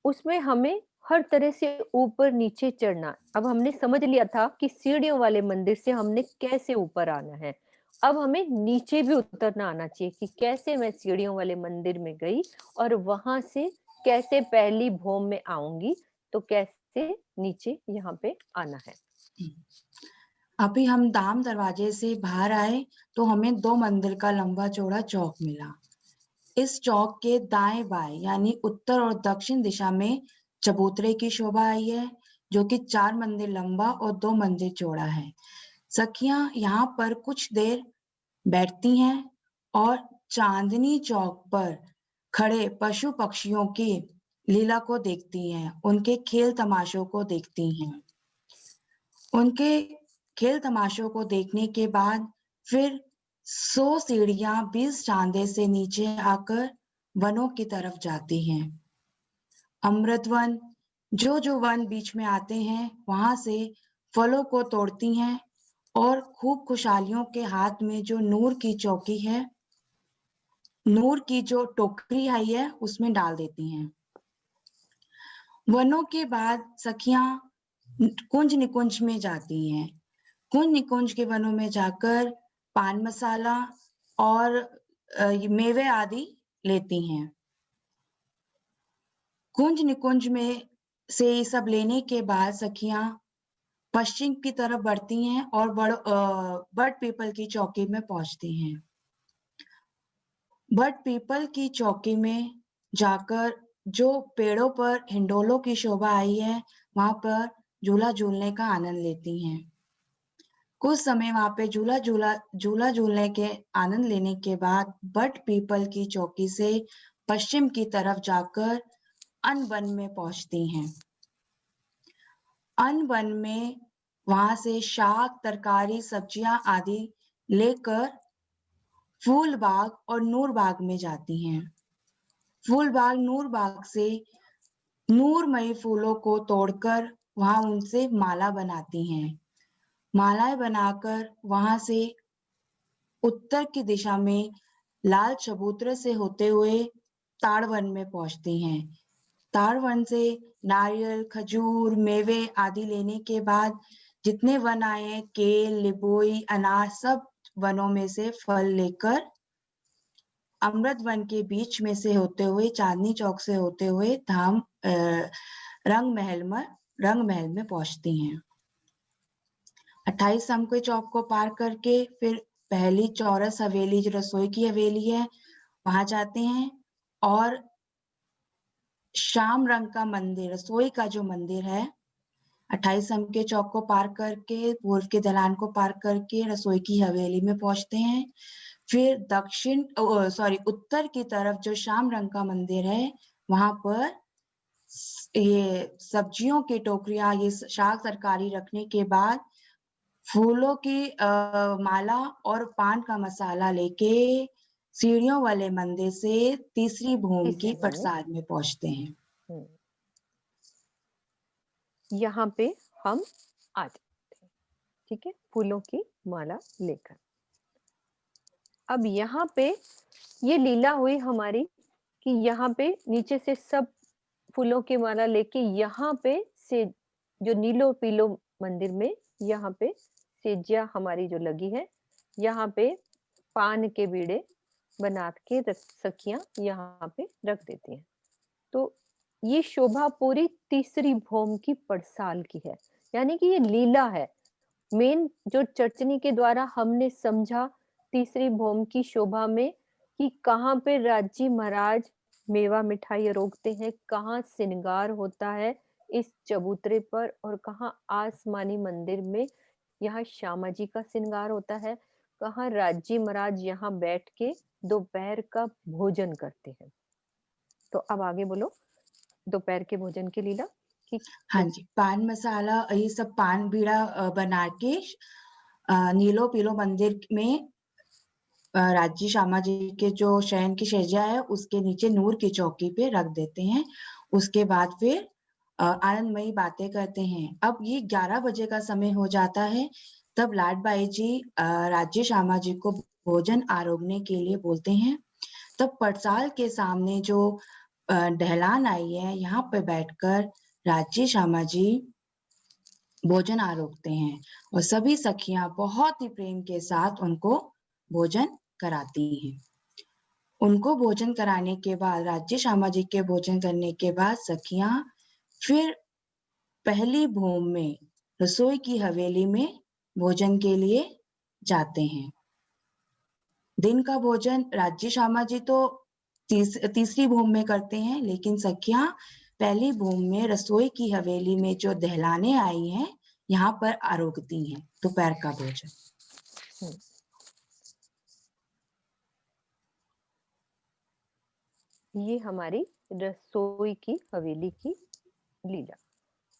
उसमें हमें हर तरह से ऊपर नीचे चढ़ना। अब हमने समझ लिया था कि सीढ़ियों वाले मंदिर से हमने कैसे ऊपर आना है, अब हमें नीचे भी उतरना आना चाहिए कि कैसे मैं सीढ़ियों वाले मंदिर में गई और वहां से कैसे पहली भूमि में आऊंगी, तो कैसे नीचे यहाँ पे आना है। अभी हम धाम दरवाजे से बाहर आए तो हमें 2 मंदिर का लंबा चौड़ा चौक मिला। इस चौक के दाएं बाएं यानी उत्तर और दक्षिण दिशा में चबूतरे की शोभा आई है, जो कि 4 मंदिर लंबा और 2 मंदिर चौड़ा है। सखियां यहाँ पर कुछ देर बैठती हैं और चांदनी चौक पर खड़े पशु पक्षियों की लीला को देखती हैं, उनके खेल तमाशों को देखती हैं। उनके खेल तमाशों को देखने के बाद फिर 100 सीढ़ियां 20 चांदे से नीचे आकर वनों की तरफ जाती हैं। अमृत वन, जो वन बीच में आते हैं वहां से फलों को तोड़ती हैं और खूब खुशहालियों के हाथ में जो नूर की चौकी है, नूर की जो टोकरी आई है उसमें डाल देती हैं। वनों के बाद सखियां कुंज निकुंज में जाती हैं। कुंज निकुंज के वनों में जाकर पान मसाला और मेवे आदि लेती हैं। कुंज निकुंज में से सब लेने के बाद सखियां पश्चिम की तरफ बढ़ती हैं और बट पीपल की चौकी में पहुंचती हैं। बट पीपल की चौकी में जाकर जो पेड़ों पर हिंडोलों की शोभा आई है वहां पर झूला झूलने का आनंद लेती हैं। कुछ समय वहां पे झूला झूलने के आनंद लेने के बाद बट पीपल की चौकी से पश्चिम की तरफ जाकर अन्न वन में पहुंचती हैं। अन्न वन में वहां से शाक तरकारी सब्जियां आदि लेकर फूल बाग और नूर बाग में जाती हैं। फूल बाग नूर बाग से नूरमयी फूलों को तोड़कर वहां उनसे माला बनाती हैं। मालाएं बनाकर वहां से उत्तर की दिशा में लाल चबूतरे से होते हुए ताड़वन में पहुंचती हैं। ताड़वन से नारियल खजूर मेवे आदि लेने के बाद जितने वन आए केल लिबोई अनार सब वनों में से फल लेकर अमृत वन के बीच में से होते हुए चांदनी चौक से होते हुए धाम रंग महल में रंग महल में पहुंचती हैं। 28 स्तंभ के चौक को पार करके फिर पहली चौरस हवेली जो रसोई की हवेली है वहां जाते हैं, और श्याम रंग का मंदिर, रसोई का जो मंदिर है, 28 स्तंभ के चौक को पार करके पूर्व के दलान को पार करके रसोई की हवेली में पहुंचते हैं। फिर उत्तर की तरफ जो श्याम रंग का मंदिर है वहां पर ये सब्जियों की टोकरियां, ये शाक तरकारी रखने के बाद फूलों की माला और पान का मसाला लेके सीढ़ियों वाले मंदिर से तीसरी भूमि की प्रसाद में पहुंचते हैं। यहाँ पे हम आ जाते हैं, ठीक है, फूलों की माला लेकर। अब यहाँ पे ये लीला हुई हमारी कि यहाँ पे नीचे से सब फूलों की माला लेके यहाँ पे से जो नीलो पीलो मंदिर में यहाँ पे सेजिया हमारी जो लगी है, यहाँ पे पान के बीड़े बना के सखियां यहाँ पे रख देती हैं। तो ये शोभा पूरी तीसरी भौम की पड़साल की है, यानी कि ये लीला है। मेन जो चर्चनी के द्वारा हमने समझा तीसरी भौम की शोभा में कि कहाँ पे राजी महाराज मेवा मिठाई रोकते हैं, कहाँ श्रृंगार होता है इस चबूतरे पर, और कहाँ आसमानी मंदिर में यहाँ श्यामा जी का श्रृंगार होता है, कहाँ राजी महाराज यहाँ बैठ के दोपहर का भोजन करते हैं। तो अब आगे बोलो दोपहर के भोजन की लीला कि हाँ जी, पान मसाला ये सब पान बीड़ा बना के नीलो पीलो मंदिर में राज्य श्यामा जी के जो शयन की शैया है उसके नीचे नूर की चौकी पे रख देते हैं। उसके बाद फिर आनंदमयी बातें करते हैं। अब ये 11 बजे का समय हो जाता है, तब लाडबाई जी राज्य श्यामा जी को भोजन आरोगने के लिए बोलते हैं। तब पड़साल के सामने जो ढलान आई है, यहाँ पे बैठकर राज्य श्यामा जी भोजन आरोगते हैं और सभी सखियां बहुत ही प्रेम के साथ उनको भोजन कराती हैं। उनको भोजन कराने के बाद, राज्य श्यामा जी के भोजन करने के बाद सखियां फिर पहली भूमि में रसोई की हवेली में भोजन के लिए जाते हैं। दिन का भोजन राज्य श्यामा जी तो तीसरी भूमि में करते हैं, लेकिन सखियां पहली भूमि में रसोई की हवेली में जो दहलाने आई हैं यहाँ पर आरोगती हैं दोपहर का भोजन। ये हमारी रसोई की हवेली की लीला।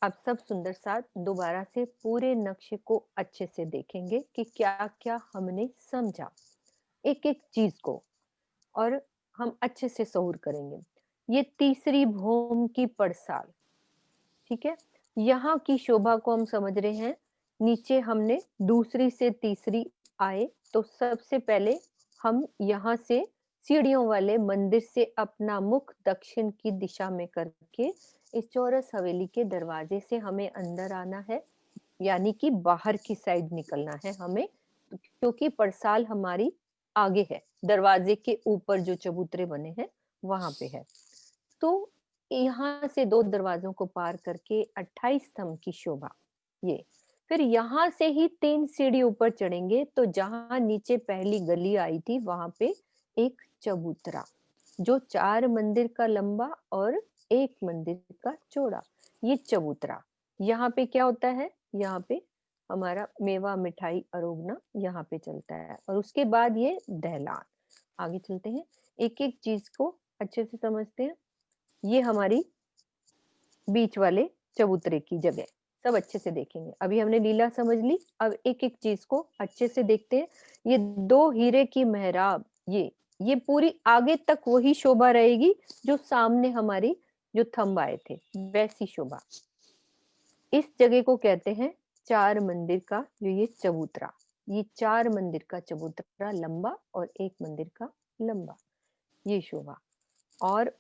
अब सब सुंदर साथ दोबारा से पूरे नक्शे को अच्छे से देखेंगे कि क्या क्या हमने समझा, एक एक चीज को, और हम अच्छे से सहूर करेंगे। ये तीसरी भौम की पड़साल, ठीक है, यहाँ की शोभा को हम समझ रहे हैं। नीचे हमने दूसरी से तीसरी आए तो सबसे पहले हम यहाँ से सीढ़ियों वाले मंदिर से अपना मुख दक्षिण की दिशा में करके इस चौरस हवेली के दरवाजे से हमें अंदर आना है, यानी कि बाहर की साइड निकलना है हमें, क्योंकि पड़साल हमारी आगे है, दरवाजे के ऊपर जो चबूतरे बने हैं वहां पे है। तो यहाँ से 2 दरवाजों को पार करके 28 स्तंभ की शोभा, ये फिर यहाँ से ही 3 सीढ़ी ऊपर चढ़ेंगे तो जहां नीचे पहली गली आई थी वहां पे एक चबूतरा जो 4 मंदिर का लंबा और 1 मंदिर का चौड़ा, ये चबूतरा। यहाँ पे क्या होता है, यहाँ पे हमारा मेवा मिठाई अरोगना यहाँ पे चलता है, और उसके बाद ये दहलान। आगे चलते हैं, एक एक चीज को अच्छे से समझते हैं। ये हमारी बीच वाले चबूतरे की जगह, सब अच्छे से देखेंगे। अभी हमने लीला समझ ली, अब एक एक चीज को अच्छे से देखते हैं। ये 2 हीरे की मेहराब, ये पूरी आगे तक वही शोभा रहेगी जो सामने हमारी जो थंब आए थे, वैसी शोभा। इस जगह को कहते हैं 4 मंदिर का जो ये चबूतरा, ये 4 मंदिर का चबूतरा लंबा और 1 मंदिर का लंबा, ये शोभा। और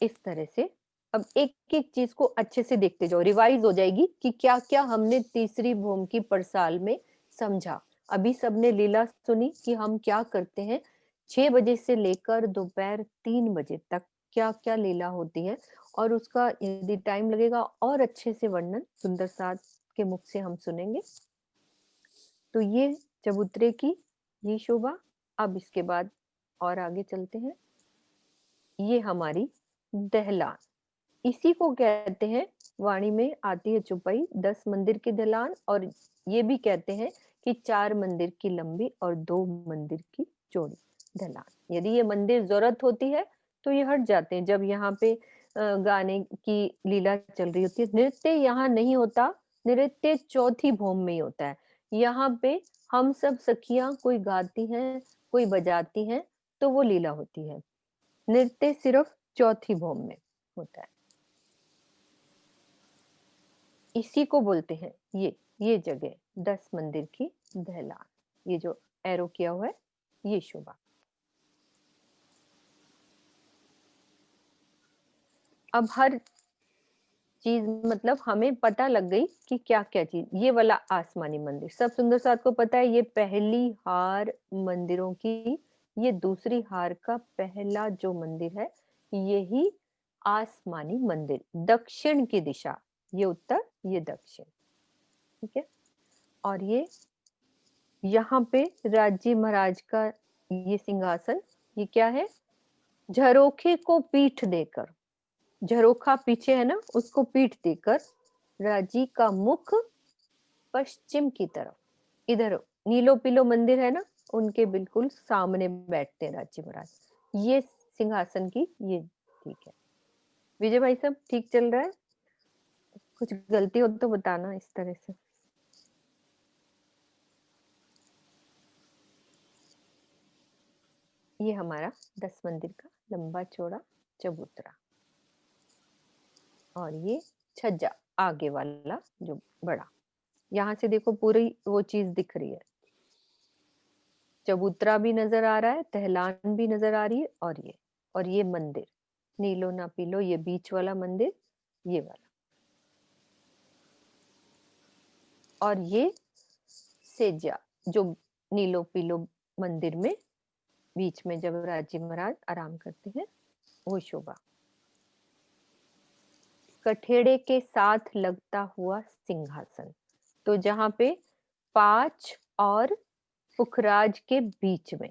इस तरह से अब एक एक चीज को अच्छे से देखते जाओ, रिवाइज हो जाएगी कि क्या क्या हमने तीसरी भूमि की पड़साल में समझा। अभी सबने लीला सुनी कि हम क्या करते हैं, 6 बजे से लेकर दोपहर 3 बजे तक क्या-क्या लीला होती है और उसका यदि टाइम लगेगा और अच्छे से वर्णन सुंदर साथ के मुख से हम सुनेंगे। तो ये चबूतरे की ये शोभा। अब इसके बाद और आगे चलते हैं। ये हमारी दहलान, इसी को कहते हैं, वाणी में आती है चौपाई 10 मंदिर की दहलान, और ये भी कहते हैं कि 4 मंदिर की लंबी और 2 मंदिर की चौड़ी दहलान। यदि ये मंदिर जरूरत होती है तो ये हट जाते हैं। जब यहाँ पे गाने की लीला चल रही होती है, नृत्य यहाँ नहीं होता, नृत्य चौथी भौम में ही होता है। यहाँ पे हम सब सखियां कोई गाती हैं, कोई बजाती हैं, तो वो लीला होती है। नृत्य सिर्फ चौथी भौम में होता है। इसी को बोलते हैं ये जगह 10 मंदिर की दहलान। ये जो एरो किया हुआ है ये शोभा। अब हर चीज मतलब हमें पता लग गई कि क्या क्या चीज। ये वाला आसमानी मंदिर सब सुंदर साथ को पता है, ये पहली हार मंदिरों की, ये दूसरी हार का पहला जो मंदिर है यही आसमानी मंदिर, दक्षिण की दिशा, ये उत्तर ये दक्षिण, ठीक है। और ये यहाँ पे राजी महाराज का ये सिंहासन, ये क्या है, झरोखे को पीठ देकर, झरोखा पीछे है ना, उसको पीठ देकर राजी का मुख पश्चिम की तरफ, इधर नीलो पीलो मंदिर है ना, उनके बिल्कुल सामने बैठते हैं राजी महाराज। ये सिंहासन की ये, ठीक है। विजय भाई सब ठीक चल रहा है? कुछ गलती हो तो बताना इस तरह से। ये हमारा 10 मंदिर का लंबा चौड़ा चबूतरा, और ये छज्जा आगे वाला जो बड़ा, यहाँ से देखो पूरी वो चीज दिख रही है, चबूतरा भी नजर आ रहा है, दहलान भी नजर आ रही है, और ये मंदिर नीलो ना पीलो, ये बीच वाला मंदिर, ये वाला, और ये सेजा जो नीलो पीलो मंदिर में बीच में जब राजी महाराज आराम करते हैं वो शोभा। कठेड़े के साथ लगता हुआ सिंहासन, तो जहां पे 5 और पुखराज के बीच में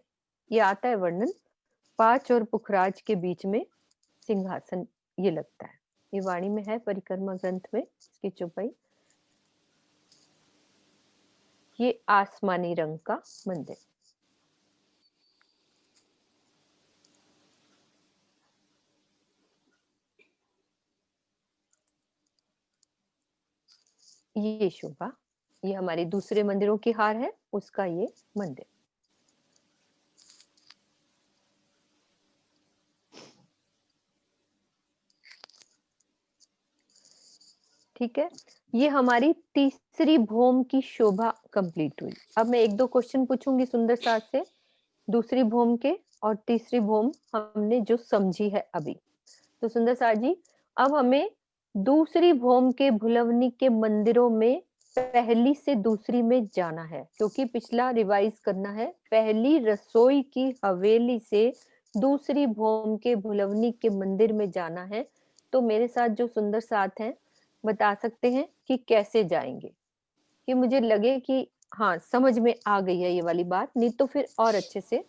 ये आता है वर्णन, 5 और पुखराज के बीच में सिंहासन ये लगता है। ये वाणी में है, परिक्रमा ग्रंथ में इसकी चौपाई। ये आसमानी रंग का मंदिर, ये शोभा। ये हमारे दूसरे मंदिरों की हार है, उसका ये मंदिर। ठीक है, ये हमारी तीसरी भौम की शोभा कंप्लीट हुई। अब मैं 1-2 क्वेश्चन पूछूंगी सुंदर साथ से, दूसरी भौम के और तीसरी भौम हमने जो समझी है अभी। तो सुंदर साथ जी, अब हमें दूसरी भौम के भुलवनी के मंदिरों में पहली से दूसरी में जाना है, क्योंकि पिछला रिवाइज करना है। पहली रसोई की हवेली से दूसरी भौम के भुलवनी के मंदिर में जाना है। तो मेरे साथ जो सुंदर साथ हैं बता सकते हैं कि कैसे जाएंगे, कि मुझे लगे कि हाँ समझ में आ गई है ये वाली बात, नहीं तो फिर और अच्छे से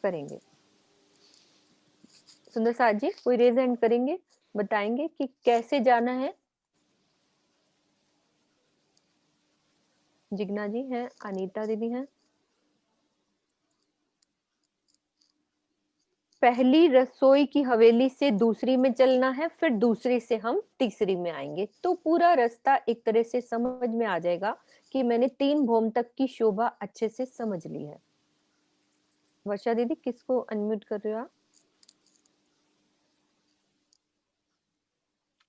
करेंगे। सुंदर साथ जी कोई रेज हैंड करेंगे, बताएंगे कि कैसे जाना है। जिग्ना जी हैं, अनीता दीदी हैं। पहली रसोई की हवेली से दूसरी में चलना है, फिर दूसरी से हम तीसरी में आएंगे, तो पूरा रास्ता एक तरह से समझ में आ जाएगा कि मैंने 3 भौम तक की शोभा अच्छे से समझ ली है। वर्षा दीदी किसको अनम्यूट कर रहे हो आप?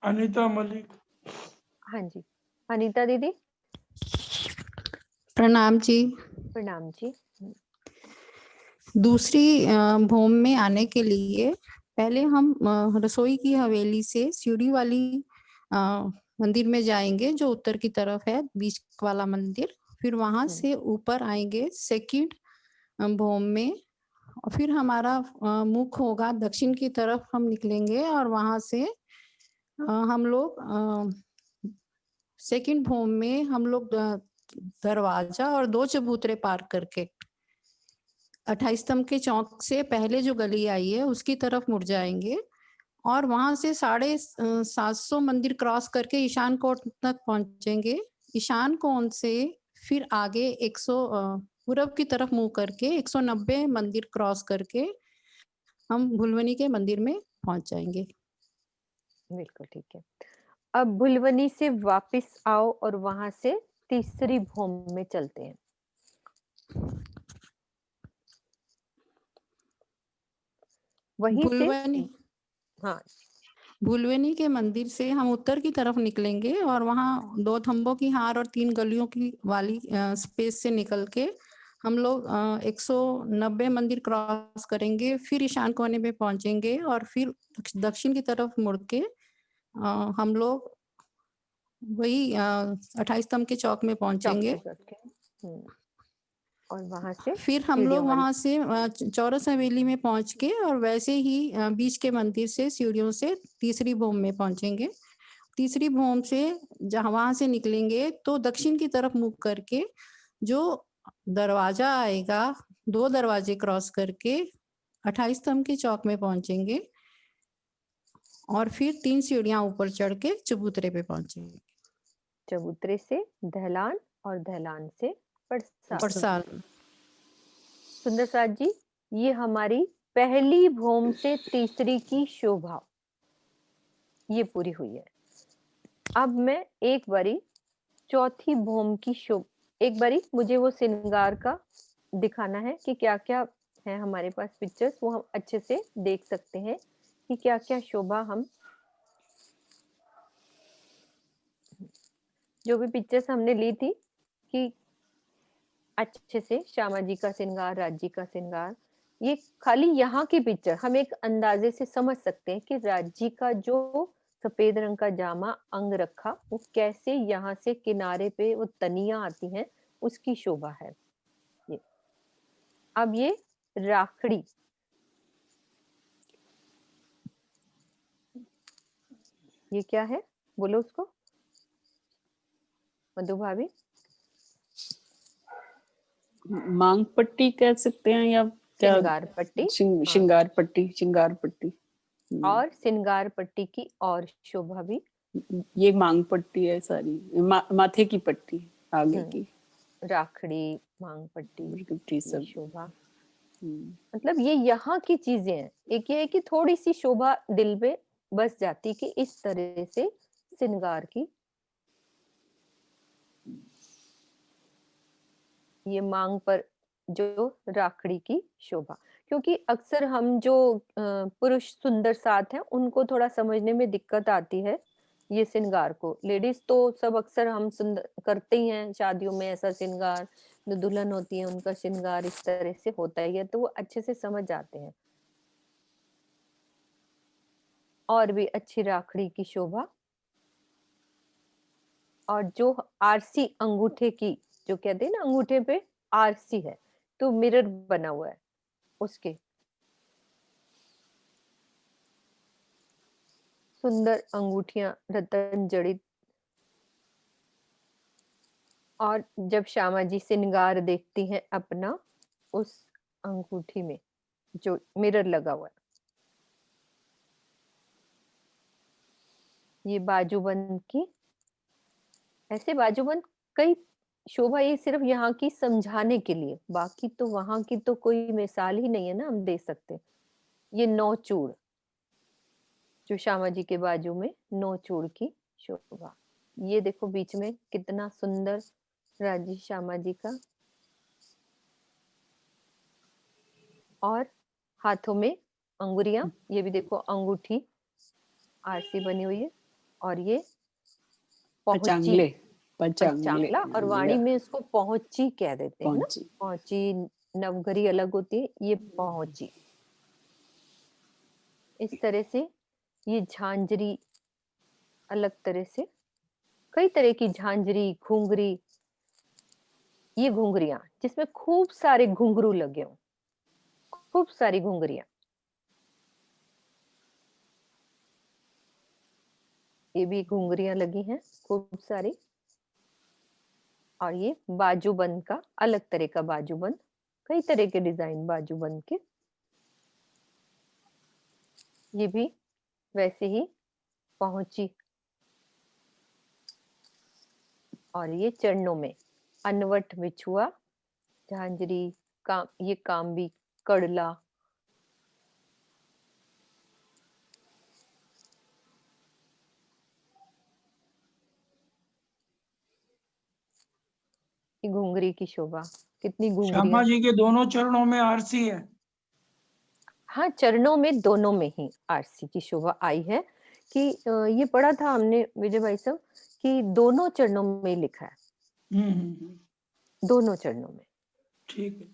अनीता मलिक। हाँ जी, अनीता दीदी। प्रणाम जी। प्रणाम जी। दूसरी भौम में आने के लिए पहले हम रसोई की हवेली से सीढ़ी वाली मंदिर में जाएंगे जो उत्तर की तरफ है, बीच वाला मंदिर। फिर वहां से ऊपर आएंगे सेकंड भौम में, और फिर हमारा मुख होगा दक्षिण की तरफ हम निकलेंगे और वहां से हम लोग सेकंड भौम में हम लोग दरवाजा और 2 चबूतरे पार करके 28 स्तंभ के चौक से पहले जो गली आई है उसकी तरफ मुड़ जाएंगे और वहां से 750 मंदिर क्रॉस करके ईशान कोण तक पहुंचेंगे। ईशान कोण से फिर आगे 100 पूरब की तरफ मुंह करके 190 मंदिर क्रॉस करके हम भुलवनी के मंदिर में पहुंच जाएंगे। बिल्कुल ठीक है। अब भुलवनी से वापस आओ और वहां से तीसरी भौम में चलते हैं। वहीं से भुलवनी हाँ भुलवनी के मंदिर से हम उत्तर की तरफ निकलेंगे और वहाँ 2 थंबों की हार और 3 गलियों की वाली स्पेस से निकल के हम लोग 190 मंदिर क्रॉस करेंगे, फिर ईशान कोने पे पहुंचेंगे और फिर दक्षिण की तरफ मुड़ के हम लोग वही 28 स्तंभ के चौक में पहुंचेंगे। और वहां से फिर हम लोग वहां से चौरस हवेली में पहुंच के और वैसे ही बीच के मंदिर से सीढ़ियों से तीसरी भौम में पहुंचेंगे। तीसरी भौम से जहां वहां से निकलेंगे तो दक्षिण की तरफ मुख करके जो दरवाजा आएगा 2 दरवाजे क्रॉस करके 28 स्तंभ के चौक में पहुंचेंगे और फिर 3 सीढ़ियां ऊपर चढ़ के चबूतरे पे पहुंचेंगे। चबूतरे से दहलान और दहलान से परसाल। सुंदर साथ जी, ये हमारी पहली भौम से तीसरी की शोभा ये पूरी हुई है। अब मैं एक बारी चौथी भौम की एक बारी मुझे वो श्रृंगार का दिखाना है कि क्या क्या है हमारे पास पिक्चर्स, वो हम अच्छे से देख सकते हैं कि क्या क्या शोभा हम जो भी पिक्चर्स हमने ली थी कि अच्छे से श्यामा जी का श्रृंगार, राज जी का श्रृंगार, ये खाली यहाँ की पिक्चर हम एक अंदाजे से समझ सकते हैं कि राज जी का जो सफेद रंग का जामा अंग रखा वो कैसे यहाँ से किनारे पे वो तनियां आती हैं उसकी शोभा है ये। अब ये राखड़ी, ये क्या है बोलो उसको मधु भाभी। मांग पट्टी कह सकते हैं या क्या? श्रृंगार पट्टी। श्रृंगार पट्टी, श्रृंगार पट्टी और श्रृंगार पट्टी की और शोभा भी ये मांग पट्टी है सारी, माथे की पट्टी आगे की राखड़ी, मांग पट्टी, सब शोभा। मतलब ये यहाँ की चीजें हैं। एक ये है कि थोड़ी सी शोभा दिल पे बस जाती कि इस तरह से श्रृंगार की ये मांग पर जो राखड़ी की शोभा, क्योंकि अक्सर हम जो पुरुष सुंदर साथ हैं उनको थोड़ा समझने में दिक्कत आती है ये श्रृंगार को। लेडीज तो सब अक्सर हम सुंदर करते ही हैं शादियों में, ऐसा श्रृंगार जो दुल्हन होती है उनका श्रृंगार इस तरह से होता ही है, तो वो अच्छे से समझ जाते हैं। और भी अच्छी राखड़ी की शोभा, और जो आरसी अंगूठे की, जो कहते हैं ना अंगूठे पे आरसी है तो मिरर बना हुआ है उसके, सुंदर अंगूठियां रतन जड़ित। और जब श्यामा जी श्रृंगार देखती हैं अपना उस अंगूठी में जो मिरर लगा हुआ है, ये बाजूबंद की, ऐसे बाजूबंद कई शोभा ये सिर्फ यहाँ की समझाने के लिए, बाकी तो वहां की तो कोई मिसाल ही नहीं है ना हम दे सकते। ये 9 चूड़ जो श्यामा जी के बाजू में 9 चूड़ की शोभा, ये देखो बीच में कितना सुंदर राजी श्यामा जी का, और हाथों में अंगुरियां, ये भी देखो अंगूठी आरसी बनी हुई है, और ये पहुंची पंचांगला, और वाणी में इसको पहुंची कह देते हैं ना, पहुंची। नवघरी अलग होती है, ये पहुंची। इस तरह से ये झांझरी अलग तरह से, कई तरह की झांझरी, घुंघरी, ये घुंघरियां जिसमें खूब सारे घुंघरू लगे हों, खूब सारी घुंघरियां, ये भी घुंघरियां लगी हैं खूब सारी। और ये बाजूबंद का अलग तरह का बाजूबंद, कई तरह के डिजाइन बाजूबंद के, ये भी वैसे ही पहुंची। और ये चरणों में अनवट बिछुआ, झांझरी, ये काम्बी, कड़ला, ये घुंघरी की शोभा, कितनी श्यामा घुंघरियां। जी के दोनों चरणों में आरसी है। हाँ, चरणों में दोनों में ही आरसी की शोभा आई है कि ये पढ़ा था हमने विजय भाई साहब कि दोनों चरणों में लिखा है, दोनों चरणों में। ठीक है।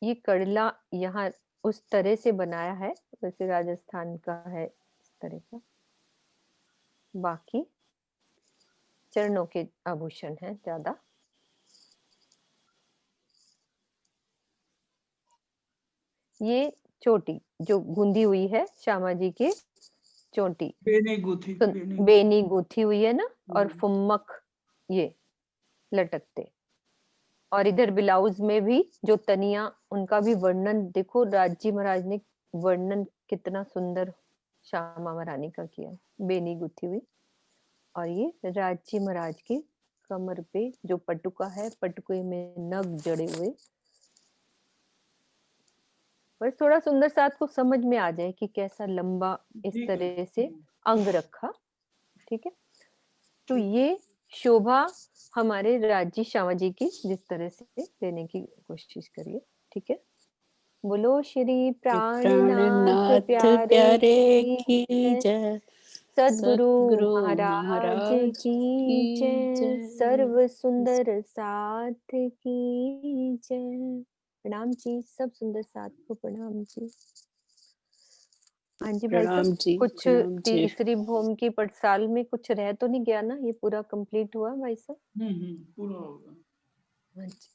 ये कड़ला यहाँ उस तरह से बनाया है, वैसे राजस्थान का है इस तरह का, बाकी चरणों के आभूषण हैं ज्यादा। ये चोटी जो गूंदी हुई है श्यामा जी के, चोटी बेनी गुथी, बेनी गूंथी हुई है ना, और फुम्मक ये लटकते। और इधर ब्लाउज में भी जो तनिया, उनका भी वर्णन देखो, राजी महाराज ने वर्णन कितना सुंदर श्यामा महारानी का किया, बेनी गुथी हुई। और ये राजी महाराज की कमर पे जो पटुका है, पटुके में नग जड़े हुए, बस थोड़ा सुंदर सा आपको समझ में आ जाए कि कैसा लंबा इस ठीक है। तरह से अंग रखा। ठीक है, तो ये शोभा हमारे राजी श्यामा जी की जिस तरह से देने की कोशिश करिए। ठीक है, बोलो श्री प्राणनाथ प्राणनाथ प्यारे प्यारे की की जय, जय, सद्गुरु सद्गुरु महाराज महाराज की की जय, जय। सर्व सुंदर साथ की जय। प्रणाम जी, सब सुंदर साथ को प्रणाम जी। हाँ जी भाई साहब, प्रणाम जी, कुछ प्रणाम जी। तीसरी भूमि की पटसाल में कुछ रह तो नहीं गया ना, ये पूरा कंप्लीट हुआ भाई साहब? पूरा होगा। हाँ जी।